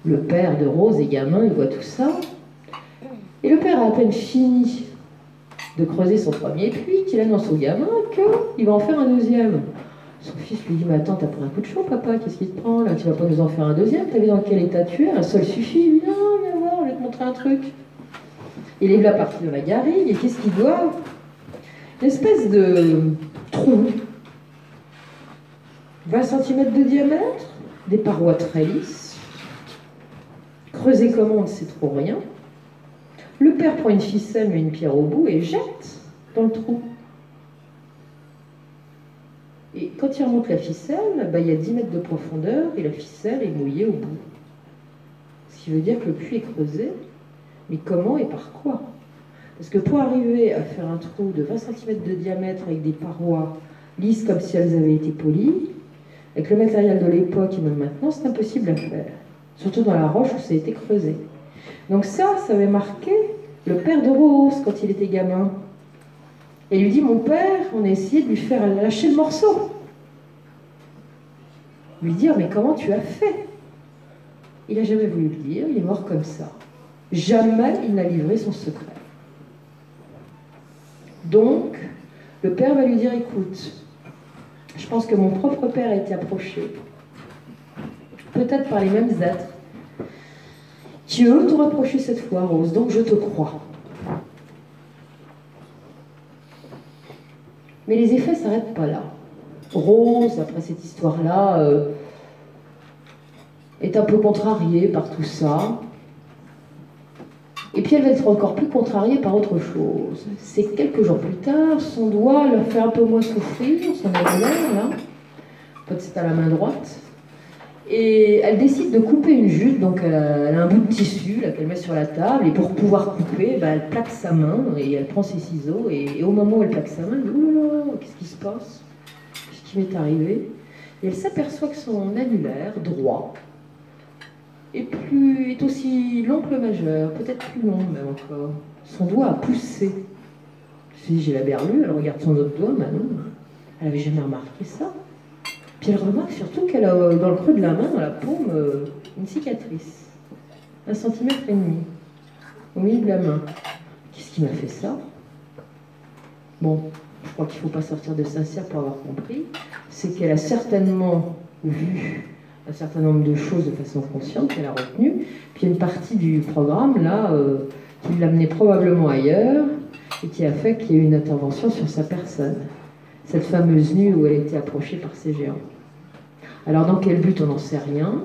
Le père de Rose est gamin, il voit tout ça, et le père a à peine fini de creuser son premier puits qu'il annonce au gamin qu'il va en faire un deuxième. Son fils lui dit, mais attends, t'as pris un coup de chaud, papa, qu'est-ce qui te prend là? Tu vas pas nous en faire un deuxième? T'as vu dans quel état tu es? Un seul suffit? Il dit, non, viens voir, je vais te montrer un truc. Il est là parti de la garrigue, et qu'est-ce qu'il voit? Une espèce de trou, 20 cm de diamètre, des parois très lisses, creusé comment on ne sait trop rien. Le père prend une ficelle, met une pierre au bout et jette dans le trou. Et quand il remonte la ficelle, il y a 10 mètres de profondeur et la ficelle est mouillée au bout. Ce qui veut dire que le puits est creusé, mais comment et par quoi? Parce que pour arriver à faire un trou de 20 cm de diamètre avec des parois lisses comme si elles avaient été polies, avec le matériel de l'époque et même maintenant, c'est impossible à faire. Surtout dans la roche où ça a été creusé. Donc ça avait marqué le père de Rose quand il était gamin. Et il lui dit, mon père, on a essayé de lui faire lâcher le morceau. Lui dire, mais comment tu as fait? Il n'a jamais voulu le dire, il est mort comme ça. Jamais il n'a livré son secret. Donc, le père va lui dire, écoute, je pense que mon propre père a été approché, peut-être par les mêmes êtres, qui eux t'ont approché cette fois, Rose, donc je te crois. Mais les effets ne s'arrêtent pas là. Rose, après cette histoire-là, est un peu contrariée par tout ça. Et puis elle va être encore plus contrariée par autre chose. C'est quelques jours plus tard, son doigt la fait un peu moins souffrir, son annulaire, là. Peut-être c'est à la main droite. Et elle décide de couper une jupe, donc elle a un bout de tissu qu'elle met sur la table, et pour pouvoir couper, elle plaque sa main, et elle prend ses ciseaux, et au moment où elle plaque sa main, elle dit « Oh là là, qu'est-ce qui se passe? Qu'est-ce qui m'est arrivé ?» Et elle s'aperçoit que son annulaire droit est aussi long que le majeur, peut-être plus long même encore. Son doigt a poussé. Je me suis dit, j'ai la berlue, elle regarde son autre doigt, non, elle n'avait jamais remarqué ça. Puis elle remarque surtout qu'elle a dans le creux de la main, dans la paume, une cicatrice. 1,5 cm au milieu de la main. Qu'est-ce qui m'a fait ça? Bon, je crois qu'il ne faut pas sortir de Saint-Cyr pour avoir compris. C'est qu'elle a certainement vu un certain nombre de choses de façon consciente qu'elle a retenues. Puis il y a une partie du programme, là, qui l'amenait probablement ailleurs et qui a fait qu'il y a eu une intervention sur sa personne. Cette fameuse nuit où elle était approchée par ces géants. Alors dans quel but, on n'en sait rien.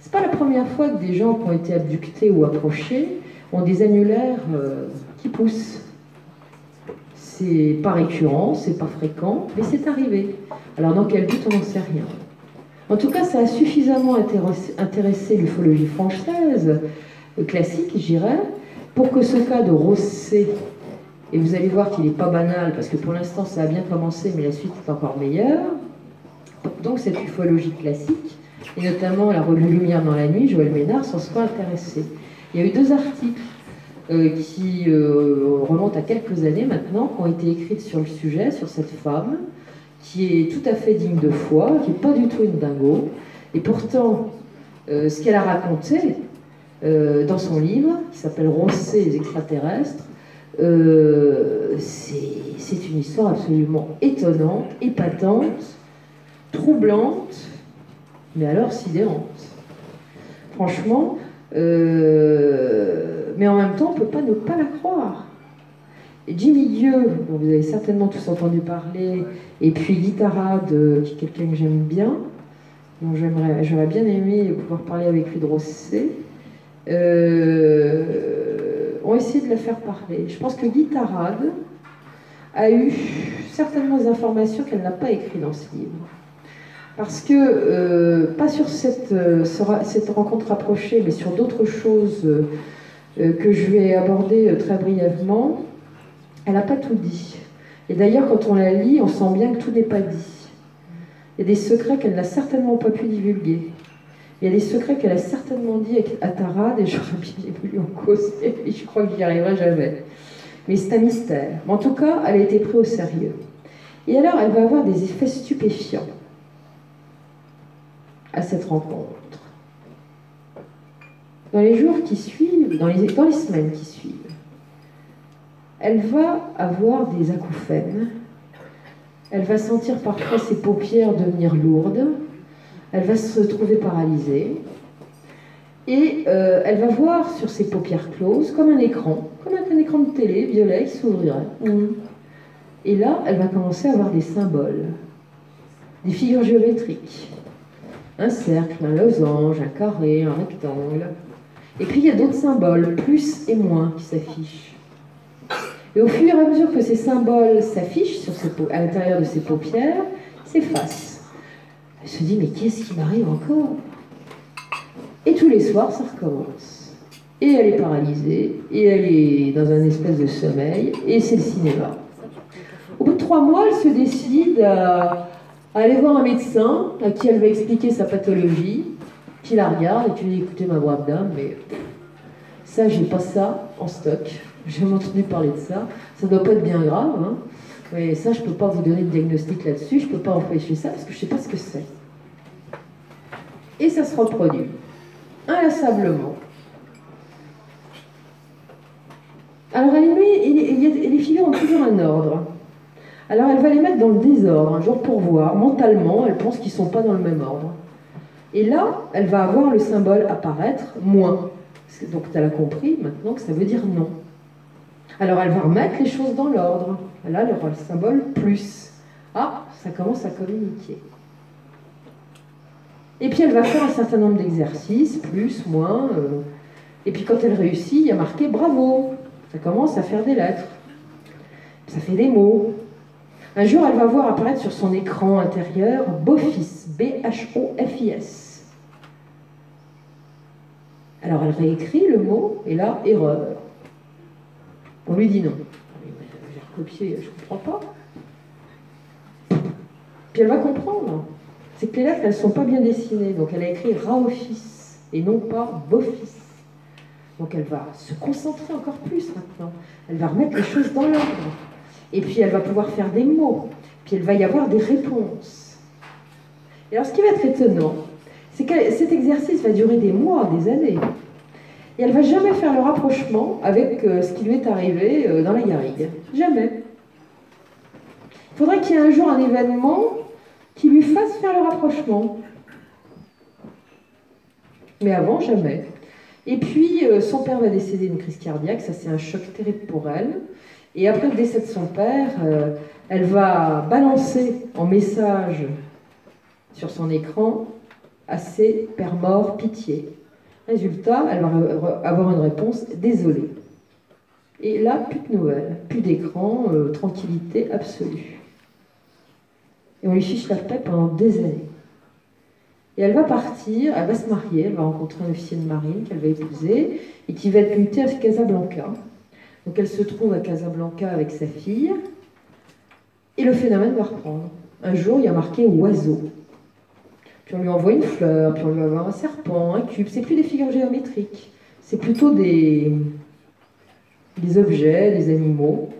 C'est pas la première fois que des gens qui ont été abductés ou approchés ont des annulaires qui poussent. C'est pas récurrent, c'est pas fréquent, mais c'est arrivé. Alors dans quel but, on n'en sait rien. En tout cas, ça a suffisamment intéressé l'ufologie française, classique, je dirais, pour que ce cas de Rosset, et vous allez voir qu'il n'est pas banal, parce que pour l'instant ça a bien commencé, mais la suite est encore meilleure. Donc cette ufologie classique, et notamment la revue Lumière dans la nuit, Joël Ménard s'en soit intéressé. Il y a eu 2 articles qui remontent à quelques années maintenant, qui ont été écrits sur le sujet, sur cette femme, qui est tout à fait digne de foi, qui n'est pas du tout une dingo, et pourtant, ce qu'elle a raconté dans son livre, qui s'appelle Rosset et les extraterrestres, c'est une histoire absolument étonnante, épatante, troublante, mais alors sidérante. Franchement, mais en même temps, on ne peut pas ne pas la croire. Et Jimmy Dieu, dont vous avez certainement tous entendu parler, et puis Guy Tarade, qui est quelqu'un que j'aime bien, dont j'aurais bien aimé pouvoir parler avec lui de Rosset, ont essayé de la faire parler. Je pense que Guy Tarade a eu certainement des informations qu'elle n'a pas écrites dans ce livre. Parce que, pas sur cette rencontre rapprochée, mais sur d'autres choses que je vais aborder très brièvement, elle n'a pas tout dit. Et d'ailleurs, quand on la lit, on sent bien que tout n'est pas dit. Il y a des secrets qu'elle n'a certainement pas pu divulguer. Il y a des secrets qu'elle a certainement dit à Tarade, et j'aurais bien voulu en causer, et je crois que j'y arriverai jamais. Mais c'est un mystère. Mais en tout cas, elle a été prise au sérieux. Et alors, elle va avoir des effets stupéfiants à cette rencontre. Dans les jours qui suivent, dans les semaines qui suivent, elle va avoir des acouphènes, elle va sentir parfois ses paupières devenir lourdes, elle va se trouver paralysée, et elle va voir sur ses paupières closes comme un écran de télé violet qui s'ouvrirait. Et là, elle va commencer à avoir des symboles, des figures géométriques, un cercle, un losange, un carré, un rectangle. Et puis il y a d'autres symboles, plus et moins, qui s'affichent. Et au fur et à mesure que ces symboles s'affichent à l'intérieur de ses paupières, s'effacent. Elle se dit, mais qu'est-ce qui m'arrive encore? Et tous les soirs, ça recommence. Et elle est paralysée, et elle est dans un espèce de sommeil, et c'est le cinéma. Au bout de 3 mois, elle se décide à aller voir un médecin à qui elle va expliquer sa pathologie, qui la regarde et qui lui dit, écoutez ma brave dame, mais ça, j'ai pas ça en stock. J'ai jamais entendu parler de ça. Ça doit pas être bien grave, hein. Mais ça, je peux pas vous donner de diagnostic là-dessus. Je peux pas empêcher ça parce que je sais pas ce que c'est. Et ça se reproduit inlassablement. Alors elle met, les figures ont toujours un ordre. Alors elle va les mettre dans le désordre, un jour pour voir. Mentalement, elle pense qu'ils sont pas dans le même ordre. Et là, elle va avoir le symbole apparaître moins. Donc tu as compris maintenant que ça veut dire non. Alors elle va remettre les choses dans l'ordre. Là, elle aura le symbole plus. Ah, ça commence à communiquer. Et puis elle va faire un certain nombre d'exercices, plus, moins. Et puis quand elle réussit, il y a marqué bravo. Ça commence à faire des lettres. Ça fait des mots. Un jour, elle va voir apparaître sur son écran intérieur BOFIS, B-H-O-F-I-S. Alors elle réécrit le mot, et là, erreur. On lui dit non. J'ai recopié, je ne comprends pas. Puis elle va comprendre. C'est que les lettres, elles ne sont pas bien dessinées. Donc elle a écrit RAOFIS, et non pas BOFIS. Donc elle va se concentrer encore plus maintenant. Elle va remettre les choses dans l'ordre. Et puis elle va pouvoir faire des mots. Puis elle va y avoir des réponses. Et alors ce qui va être étonnant, c'est que cet exercice va durer des mois, des années. Et elle ne va jamais faire le rapprochement avec ce qui lui est arrivé dans la garrigue. Jamais. Il faudrait qu'il y ait un jour un événement qui lui fasse faire le rapprochement. Mais avant, jamais. Et puis, son père va décéder d'une crise cardiaque, ça c'est un choc terrible pour elle. Et après le décès de son père, elle va balancer en message sur son écran « Assez, père mort, pitié ». Résultat, elle va avoir une réponse « Désolée ». Et là, plus de nouvelles, plus d'écran, tranquillité absolue. Et on lui fiche la paix pendant des années. Et elle va partir, elle va se marier, elle va rencontrer un officier de marine qu'elle va épouser et qui va être muté à Casablanca. Donc elle se trouve à Casablanca avec sa fille et le phénomène va reprendre. Un jour, il y a marqué « oiseau ». Puis on lui envoie une fleur, puis on lui envoie un serpent, un cube. C'est plus des figures géométriques, c'est plutôt des objets, des animaux.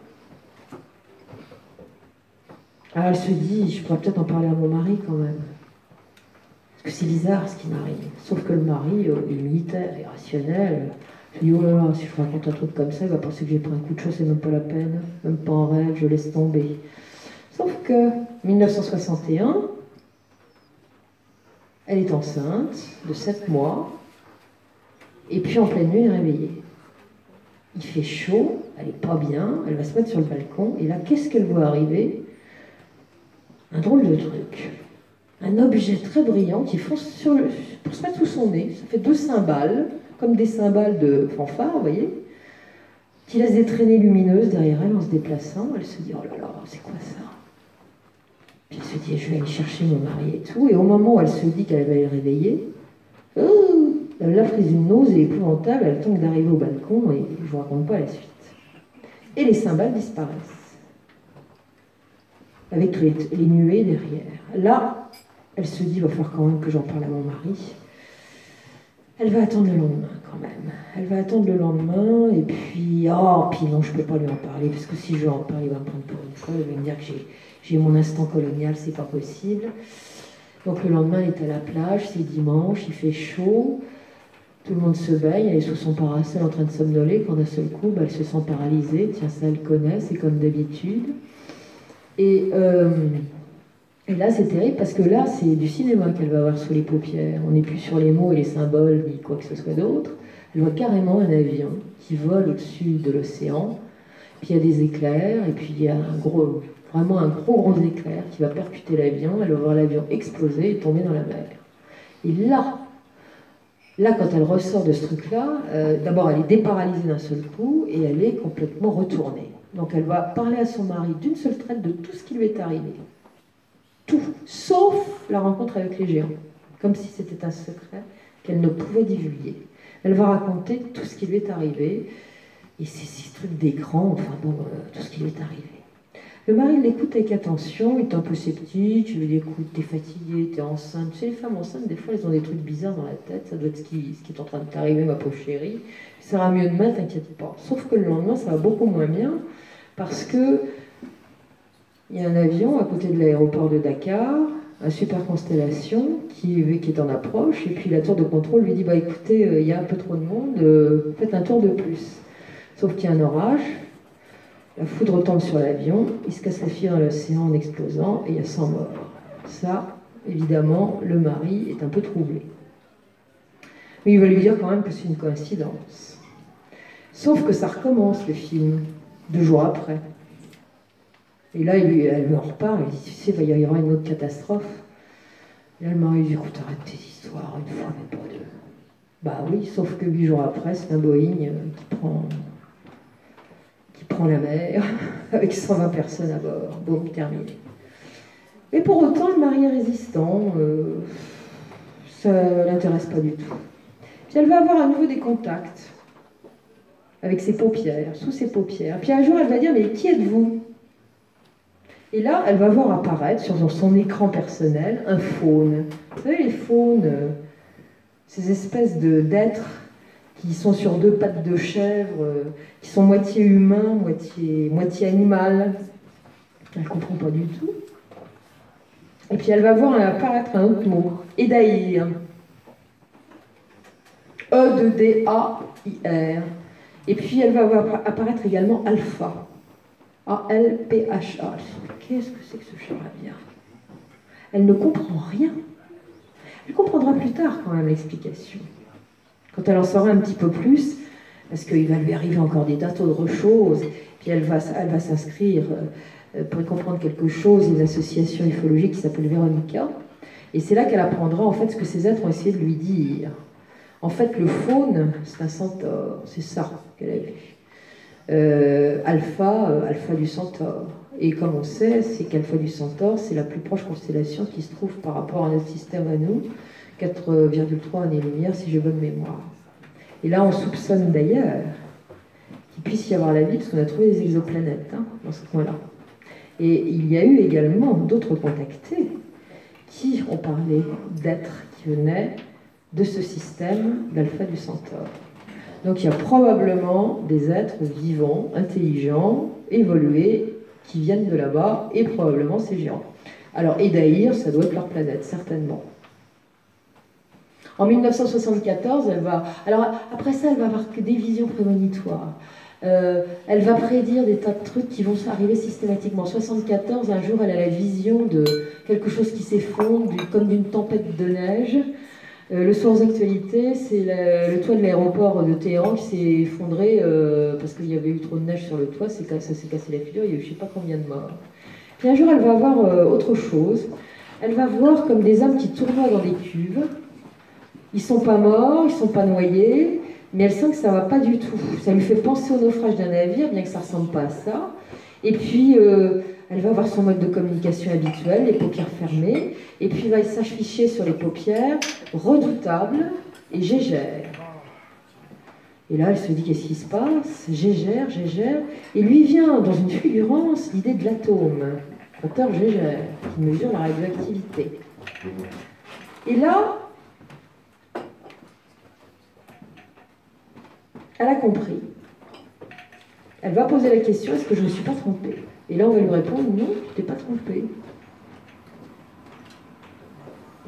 Alors elle se dit, je pourrais peut-être en parler à mon mari quand même. Parce que c'est bizarre ce qui m'arrive. Sauf que le mari est militaire et rationnel. Je dis, oh là là, si je raconte un truc comme ça, il va penser que j'ai pris un coup de chaud, c'est même pas la peine. Même pas en rêve, je laisse tomber. Sauf que, 1961, elle est enceinte de 7 mois, et puis en pleine nuit, elle est réveillée. Il fait chaud, elle n'est pas bien, elle va se mettre sur le balcon, et là, qu'est-ce qu'elle voit arriver? Un drôle de truc. Un objet très brillant qui fonce pour se mettre sous son nez. Ça fait 2 cymbales, comme des cymbales de fanfare, vous voyez, qui laissent des traînées lumineuses derrière elle en se déplaçant. Elle se dit, oh là là, c'est quoi ça? Puis elle se se dit, je vais aller chercher mon mari et tout. Et au moment où elle se dit qu'elle va le réveiller, oh, elle a prise une nausée épouvantable, elle tente d'arriver au balcon et je ne vous raconte pas la suite. Et les cymbales disparaissent, avec les nuées derrière. Là, elle se dit, il va falloir quand même que j'en parle à mon mari. Elle va attendre le lendemain quand même. Elle va attendre le lendemain et puis, puis non, je ne peux pas lui en parler, parce que si je lui en parle, il va me prendre pour une folle, il va me dire que j'ai mon instant colonial, c'est pas possible. Donc le lendemain, elle est à la plage, c'est dimanche, il fait chaud, tout le monde se baigne, elle est sous son parasol en train de somnoler, quand d'un seul coup, elle se sent paralysée. Tiens, ça, elle connaît, c'est comme d'habitude. Et là, c'est terrible parce que là, c'est du cinéma qu'elle va avoir sous les paupières. On n'est plus sur les mots et les symboles, ni quoi que ce soit d'autre. Elle voit carrément un avion qui vole au-dessus de l'océan. Puis il y a des éclairs, et puis il y a vraiment un gros éclair qui va percuter l'avion. Elle va voir l'avion exploser et tomber dans la mer. Et là, quand elle ressort de ce truc-là, d'abord, elle est déparalysée d'un seul coup et elle est complètement retournée. Donc elle va parler à son mari d'une seule traite de tout ce qui lui est arrivé. Tout, sauf la rencontre avec les géants, comme si c'était un secret qu'elle ne pouvait divulguer. Elle va raconter tout ce qui lui est arrivé, et ces trucs d'écran, tout ce qui lui est arrivé. Le mari l'écoute avec attention, il est un peu sceptique, je lui dis, écoute, t'es fatiguée, t'es enceinte. Tu sais, les femmes enceintes, des fois, elles ont des trucs bizarres dans la tête, ça doit être ce qui est en train de t'arriver, ma pauvre chérie. Ça ira mieux demain, t'inquiète pas. Sauf que le lendemain, ça va beaucoup moins bien, parce que il y a un avion à côté de l'aéroport de Dakar, un Super Constellation, qui est en approche, et puis la tour de contrôle lui dit, écoutez, il y a un peu trop de monde, faites un tour de plus. Sauf qu'il y a un orage, la foudre tombe sur l'avion, il se casse la figure dans l'océan en explosant, et il y a 100 morts. Ça, évidemment, le mari est un peu troublé. Mais il va lui dire quand même que c'est une coïncidence. Sauf que ça recommence, le film, 2 jours après. Et là, elle lui en reparle, elle dit, tu sais, il y aura une autre catastrophe. Et là, le mari dit, écoute, arrête tes histoires, une fois, mais pas deux. Bah oui, sauf que 8 jours après, c'est un Boeing qui prend la mer, avec 120 personnes à bord. Boum, terminé. Mais pour autant, le mari est résistant, ça ne l'intéresse pas du tout. Puis elle va avoir à nouveau des contacts avec ses paupières, sous ses paupières. Puis un jour, elle va dire, mais qui êtes-vous ? Et là, elle va voir apparaître sur son écran personnel un faune. Vous savez, les faunes, ces espèces d'êtres qui sont sur 2 pattes de chèvre, qui sont moitié humains, moitié animal. Elle ne comprend pas du tout. Et puis elle va voir apparaître un autre mot, Edaïr. E-D-A-I-R. Et puis elle va voir apparaître également Alpha. A-L-P-H-A. Qu'est-ce que c'est que ce charabia ? Elle ne comprend rien. Elle comprendra plus tard quand même l'explication. Quand elle en saura un petit peu plus, parce qu'il va lui arriver encore des tas d'autres choses, puis elle va s'inscrire, pour y comprendre quelque chose, une association ufologique qui s'appelle Véronica, et c'est là qu'elle apprendra en fait ce que ces êtres ont essayé de lui dire. En fait, le faune, c'est un centaure, c'est ça qu'elle a vu. Alpha du Centaure. Et comme on sait, c'est qu'Alpha du Centaure, c'est la plus proche constellation qui se trouve par rapport à notre système à nous, 4,3 années-lumière si j'ai bonne mémoire. Et là, on soupçonne d'ailleurs qu'il puisse y avoir la vie, parce qu'on a trouvé des exoplanètes dans ce coin-là. Et il y a eu également d'autres contactés qui ont parlé d'êtres qui venaient de ce système d'Alpha du Centaure. Donc il y a probablement des êtres vivants, intelligents, évolués, qui viennent de là-bas, et probablement ces géants. Alors Edaïr, ça doit être leur planète, certainement. En 1974, elle va... Alors après ça, elle va avoir que des visions prémonitoires. Elle va prédire des tas de trucs qui vont arriver systématiquement. En 1974, un jour, elle a la vision de quelque chose qui s'effondre, comme d'une tempête de neige. Le soir d'actualité, c'est le toit de l'aéroport de Téhéran qui s'est effondré parce qu'il y avait eu trop de neige sur le toit, ça s'est cassé la figure, il y a eu je ne sais pas combien de morts. Puis un jour, elle va voir autre chose. Elle va voir comme des hommes qui tournoient dans des cuves. Ils ne sont pas morts, ils ne sont pas noyés, mais elle sent que ça ne va pas du tout. Ça lui fait penser au naufrage d'un navire, bien que ça ne ressemble pas à ça. Et puis, elle va avoir son mode de communication habituel, les paupières fermées, et puis va s'afficher sur les paupières redoutable et gégère. Et là, elle se dit, qu'est-ce qui se passe? Gégère, gégère. Et lui vient, dans une fulgurance, l'idée de l'atome, compteur gégère, qui mesure la radioactivité. Et là, elle a compris. Elle va poser la question, est-ce que je ne me suis pas trompée? Et là, on va lui répondre, non, tu t'es pas trompée.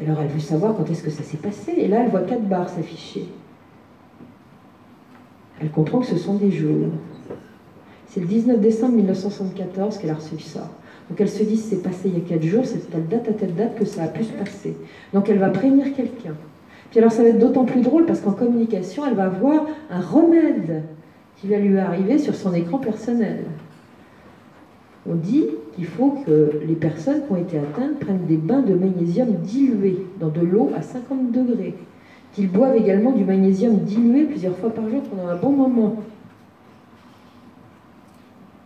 Et alors, elle veut savoir quand est-ce que ça s'est passé. Et là, elle voit 4 barres s'afficher. Elle comprend que ce sont des jours. C'est le 19 décembre 1974 qu'elle a reçu ça. Donc elle se dit, c'est passé il y a 4 jours, c'est telle date que ça a pu se passer. Donc elle va prévenir quelqu'un. Puis alors ça va être d'autant plus drôle parce qu'en communication, elle va avoir un remède qui va lui arriver sur son écran personnel. On dit qu'il faut que les personnes qui ont été atteintes prennent des bains de magnésium dilué dans de l'eau à 50 degrés. Qu'ils boivent également du magnésium dilué plusieurs fois par jour pendant un bon moment.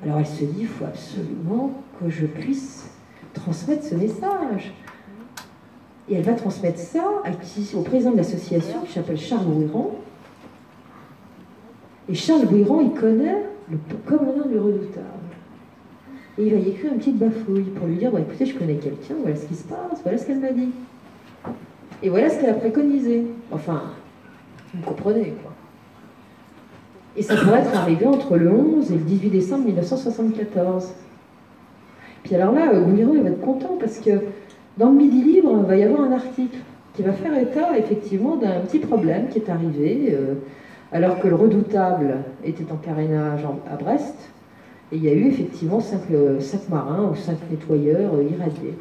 Alors elle se dit, il faut absolument que je puisse transmettre ce message. Et elle va transmettre ça au président de l'association qui s'appelle Charles Bouiron. Et Charles Bouiron, il connaît le commandant du Redoutable. Et il va y écrire une petite bafouille pour lui dire, bon, écoutez, je connais quelqu'un, voilà ce qui se passe, voilà ce qu'elle m'a dit. Et voilà ce qu'elle a préconisé. Enfin, vous comprenez, quoi. Et ça pourrait être arrivé entre le 11 et le 18 décembre 1974. Puis alors là, Bouiron, il va être content parce que dans le Midi Libre, il va y avoir un article qui va faire état, effectivement, d'un petit problème qui est arrivé alors que le Redoutable était en carénage à Brest. Et il y a eu effectivement 5 marins ou 5 nettoyeurs irradiés.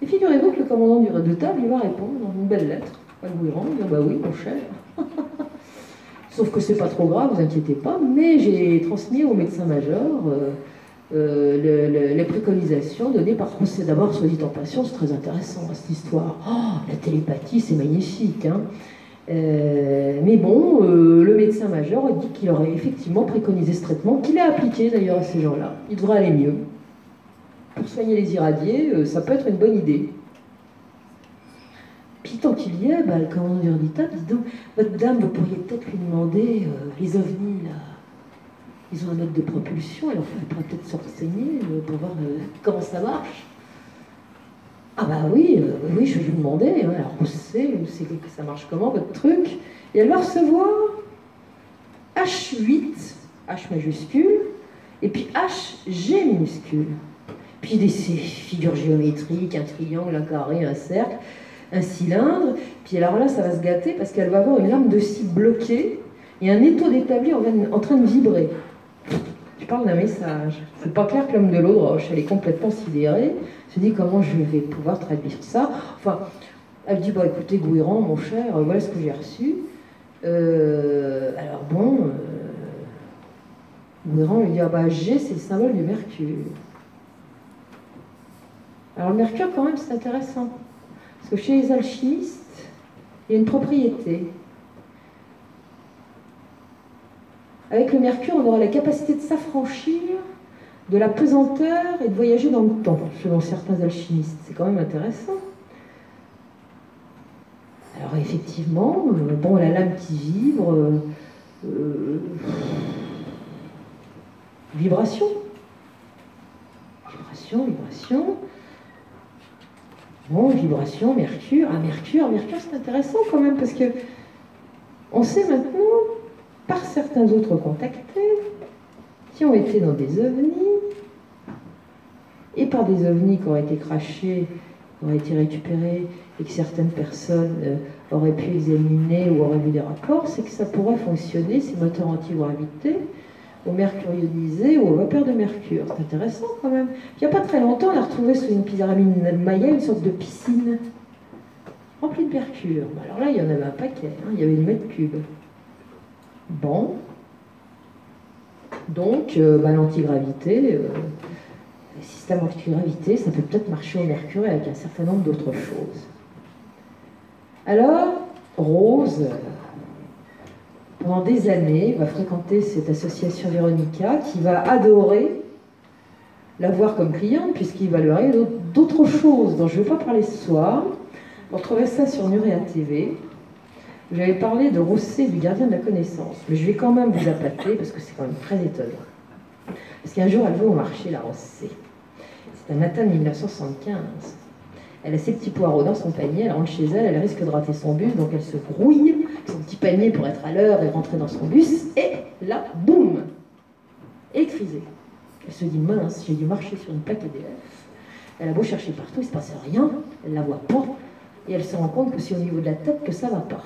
Et figurez-vous que le commandant du Redoutable, il va répondre dans une belle lettre à Bouiron, il va dire, bah oui, mon cher. Sauf que c'est pas trop grave, vous inquiétez pas, mais j'ai transmis au médecin-major les préconisations données par... C'est d'abord, soit dit en passant, c'est très intéressant, cette histoire. Oh, la télépathie, c'est magnifique, hein. Mais bon, le médecin-major a dit qu'il aurait effectivement préconisé ce traitement, qu'il a appliqué d'ailleurs à ces gens-là. Il devrait aller mieux. Pour soigner les irradiés, ça peut être une bonne idée. Puis tant qu'il y est, le commandant du Redoutable dit donc, votre dame, vous pourriez peut-être lui demander, les ovnis, là, ils ont un mode de propulsion, alors il pourrait peut-être se renseigner pour voir comment ça marche. Ah bah oui, oui, je vais lui demander, hein, alors où c'est que ça marche comment, votre truc? Et elle va recevoir H8, H majuscule, et puis HG minuscule. Puis ces figures géométriques, un triangle, un carré, un cercle, un cylindre. Puis alors là, ça va se gâter parce qu'elle va avoir une lame de scie bloquée et un étau d'établi en train de vibrer. Je parle d'un message. C'est pas clair que l'homme de l'eau de roche, elle est complètement sidérée. Elle se dit comment je vais pouvoir traduire ça. Enfin, elle dit, bah écoutez, Bouiron, mon cher, voilà ce que j'ai reçu. Alors bon, Bouiron lui dit, ah bah G, c'est le symbole du mercure. Alors le mercure, quand même, c'est intéressant. Parce que chez les alchimistes, il y a une propriété. Avec le mercure, on aura la capacité de s'affranchir de la pesanteur et de voyager dans le temps, selon certains alchimistes. C'est quand même intéressant. Alors effectivement, bon, la lame qui vibre, vibration. Vibration. Bon, vibration, mercure. Ah, mercure, c'est intéressant quand même, parce que on sait maintenant, par certains autres contactés, qui ont été dans des ovnis, et par des ovnis qui ont été crachés, qui ont été récupérés, et que certaines personnes auraient pu examiner ou auraient vu des rapports, c'est que ça pourrait fonctionner, ces moteurs anti-gravité, au mercure ionisé ou au vapeur de mercure. C'est intéressant quand même. Il n'y a pas très longtemps, on a retrouvé sous une pyramide maya une sorte de piscine remplie de mercure. Alors là, il y en avait un paquet, hein, il y avait une mètre cube. Bon. Donc, l'antigravité, le système antigravité, ça peut peut-être marcher au mercure et avec un certain nombre d'autres choses. Alors, Rose, pendant des années, va fréquenter cette association Véronica qui va adorer la voir comme cliente, puisqu'il va lui arriver d'autres choses dont je ne vais pas parler ce soir. Vous retrouverez ça sur Nurea TV. J'avais parlé de Rosset, du gardien de la connaissance, mais je vais quand même vous appâter, parce que c'est quand même très étonnant. Parce qu'un jour, elle va au marché, la Rosset. C'est un matin de 1975. Elle a ses petits poireaux dans son panier, elle rentre chez elle, elle risque de rater son bus, donc elle se grouille avec son petit panier pour être à l'heure et rentrer dans son bus, et là, boum, électrisée. Elle se dit, mince, j'ai dû marcher sur une plaque EDF. Elle a beau chercher partout, il ne se passe rien, elle ne la voit pas, et elle se rend compte que c'est au niveau de la tête que ça ne va pas.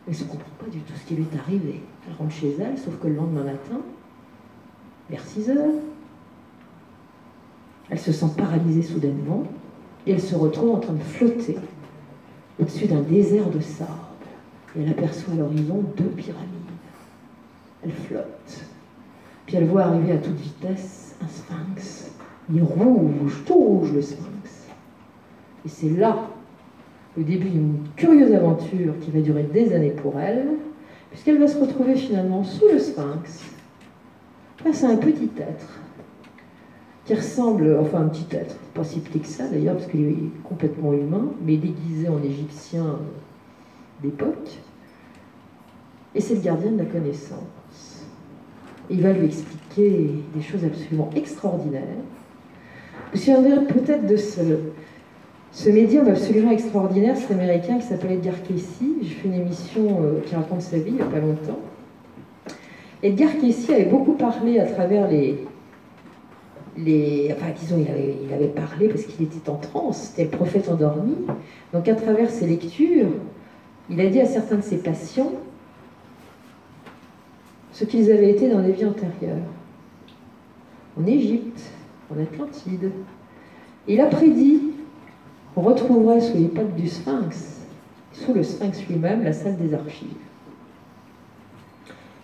Elle ne se comprend pas du tout ce qui lui est arrivé. Elle rentre chez elle, sauf que le lendemain matin, vers 6 heures, elle se sent paralysée soudainement, et elle se retrouve en train de flotter au-dessus d'un désert de sable. Et elle aperçoit à l'horizon 2 pyramides. Elle flotte. Puis elle voit arriver à toute vitesse un sphinx. Il est rouge, tout rouge le sphinx. Et c'est là le début d'une curieuse aventure qui va durer des années pour elle, puisqu'elle va se retrouver finalement sous le sphinx, face à un petit être qui ressemble, enfin un petit être, pas si petit que ça d'ailleurs, parce qu'il est complètement humain, mais déguisé en égyptien d'époque. Et c'est le gardien de la connaissance. Et il va lui expliquer des choses absolument extraordinaires. Vous vous souvenez peut-être de ce médium absolument extraordinaire, cet américain qui s'appelle Edgar Cayce. J'ai fait une émission qui raconte sa vie il n'y a pas longtemps. Edgar Cayce avait beaucoup parlé à travers enfin, disons, il avait parlé parce qu'il était en transe, c'était le prophète endormi. Donc, à travers ses lectures, il a dit à certains de ses patients ce qu'ils avaient été dans des vies antérieures. En Égypte, en Atlantide. Et il a prédit qu'on retrouverait sous les pattes du sphinx, sous le sphinx lui-même, la salle des archives.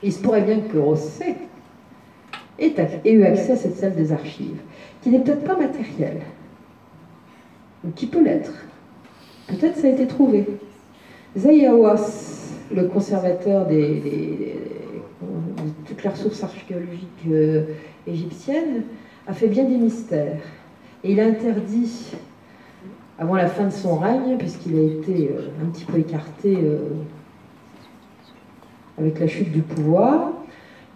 Et il se pourrait bien que Rosset ait eu accès à cette salle des archives, qui n'est peut-être pas matérielle, ou qui peut l'être. Peut-être ça a été trouvé. Zahi Hawass, le conservateur de toutes les ressources archéologiques égyptiennes, a fait bien des mystères. Et il a interdit, avant la fin de son règne, puisqu'il a été un petit peu écarté avec la chute du pouvoir,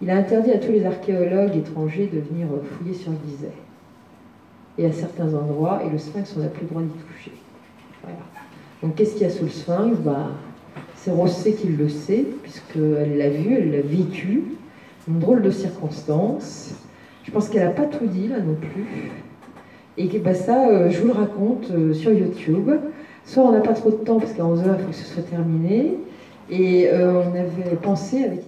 il a interdit à tous les archéologues étrangers de venir fouiller sur Gizeh. Et à certains endroits, et le sphinx, on n'a plus le droit d'y toucher. Voilà. Donc qu'est-ce qu'il y a sous le sphinx? C'est Rosset qui le sait, puisqu'elle l'a vu, elle l'a vécu. Une drôle de circonstance. Je pense qu'elle n'a pas tout dit, là non plus. Et ça, je vous le raconte sur YouTube. Soit on n'a pas trop de temps, parce qu'à 11h, il faut que ce soit terminé. Et on avait pensé avec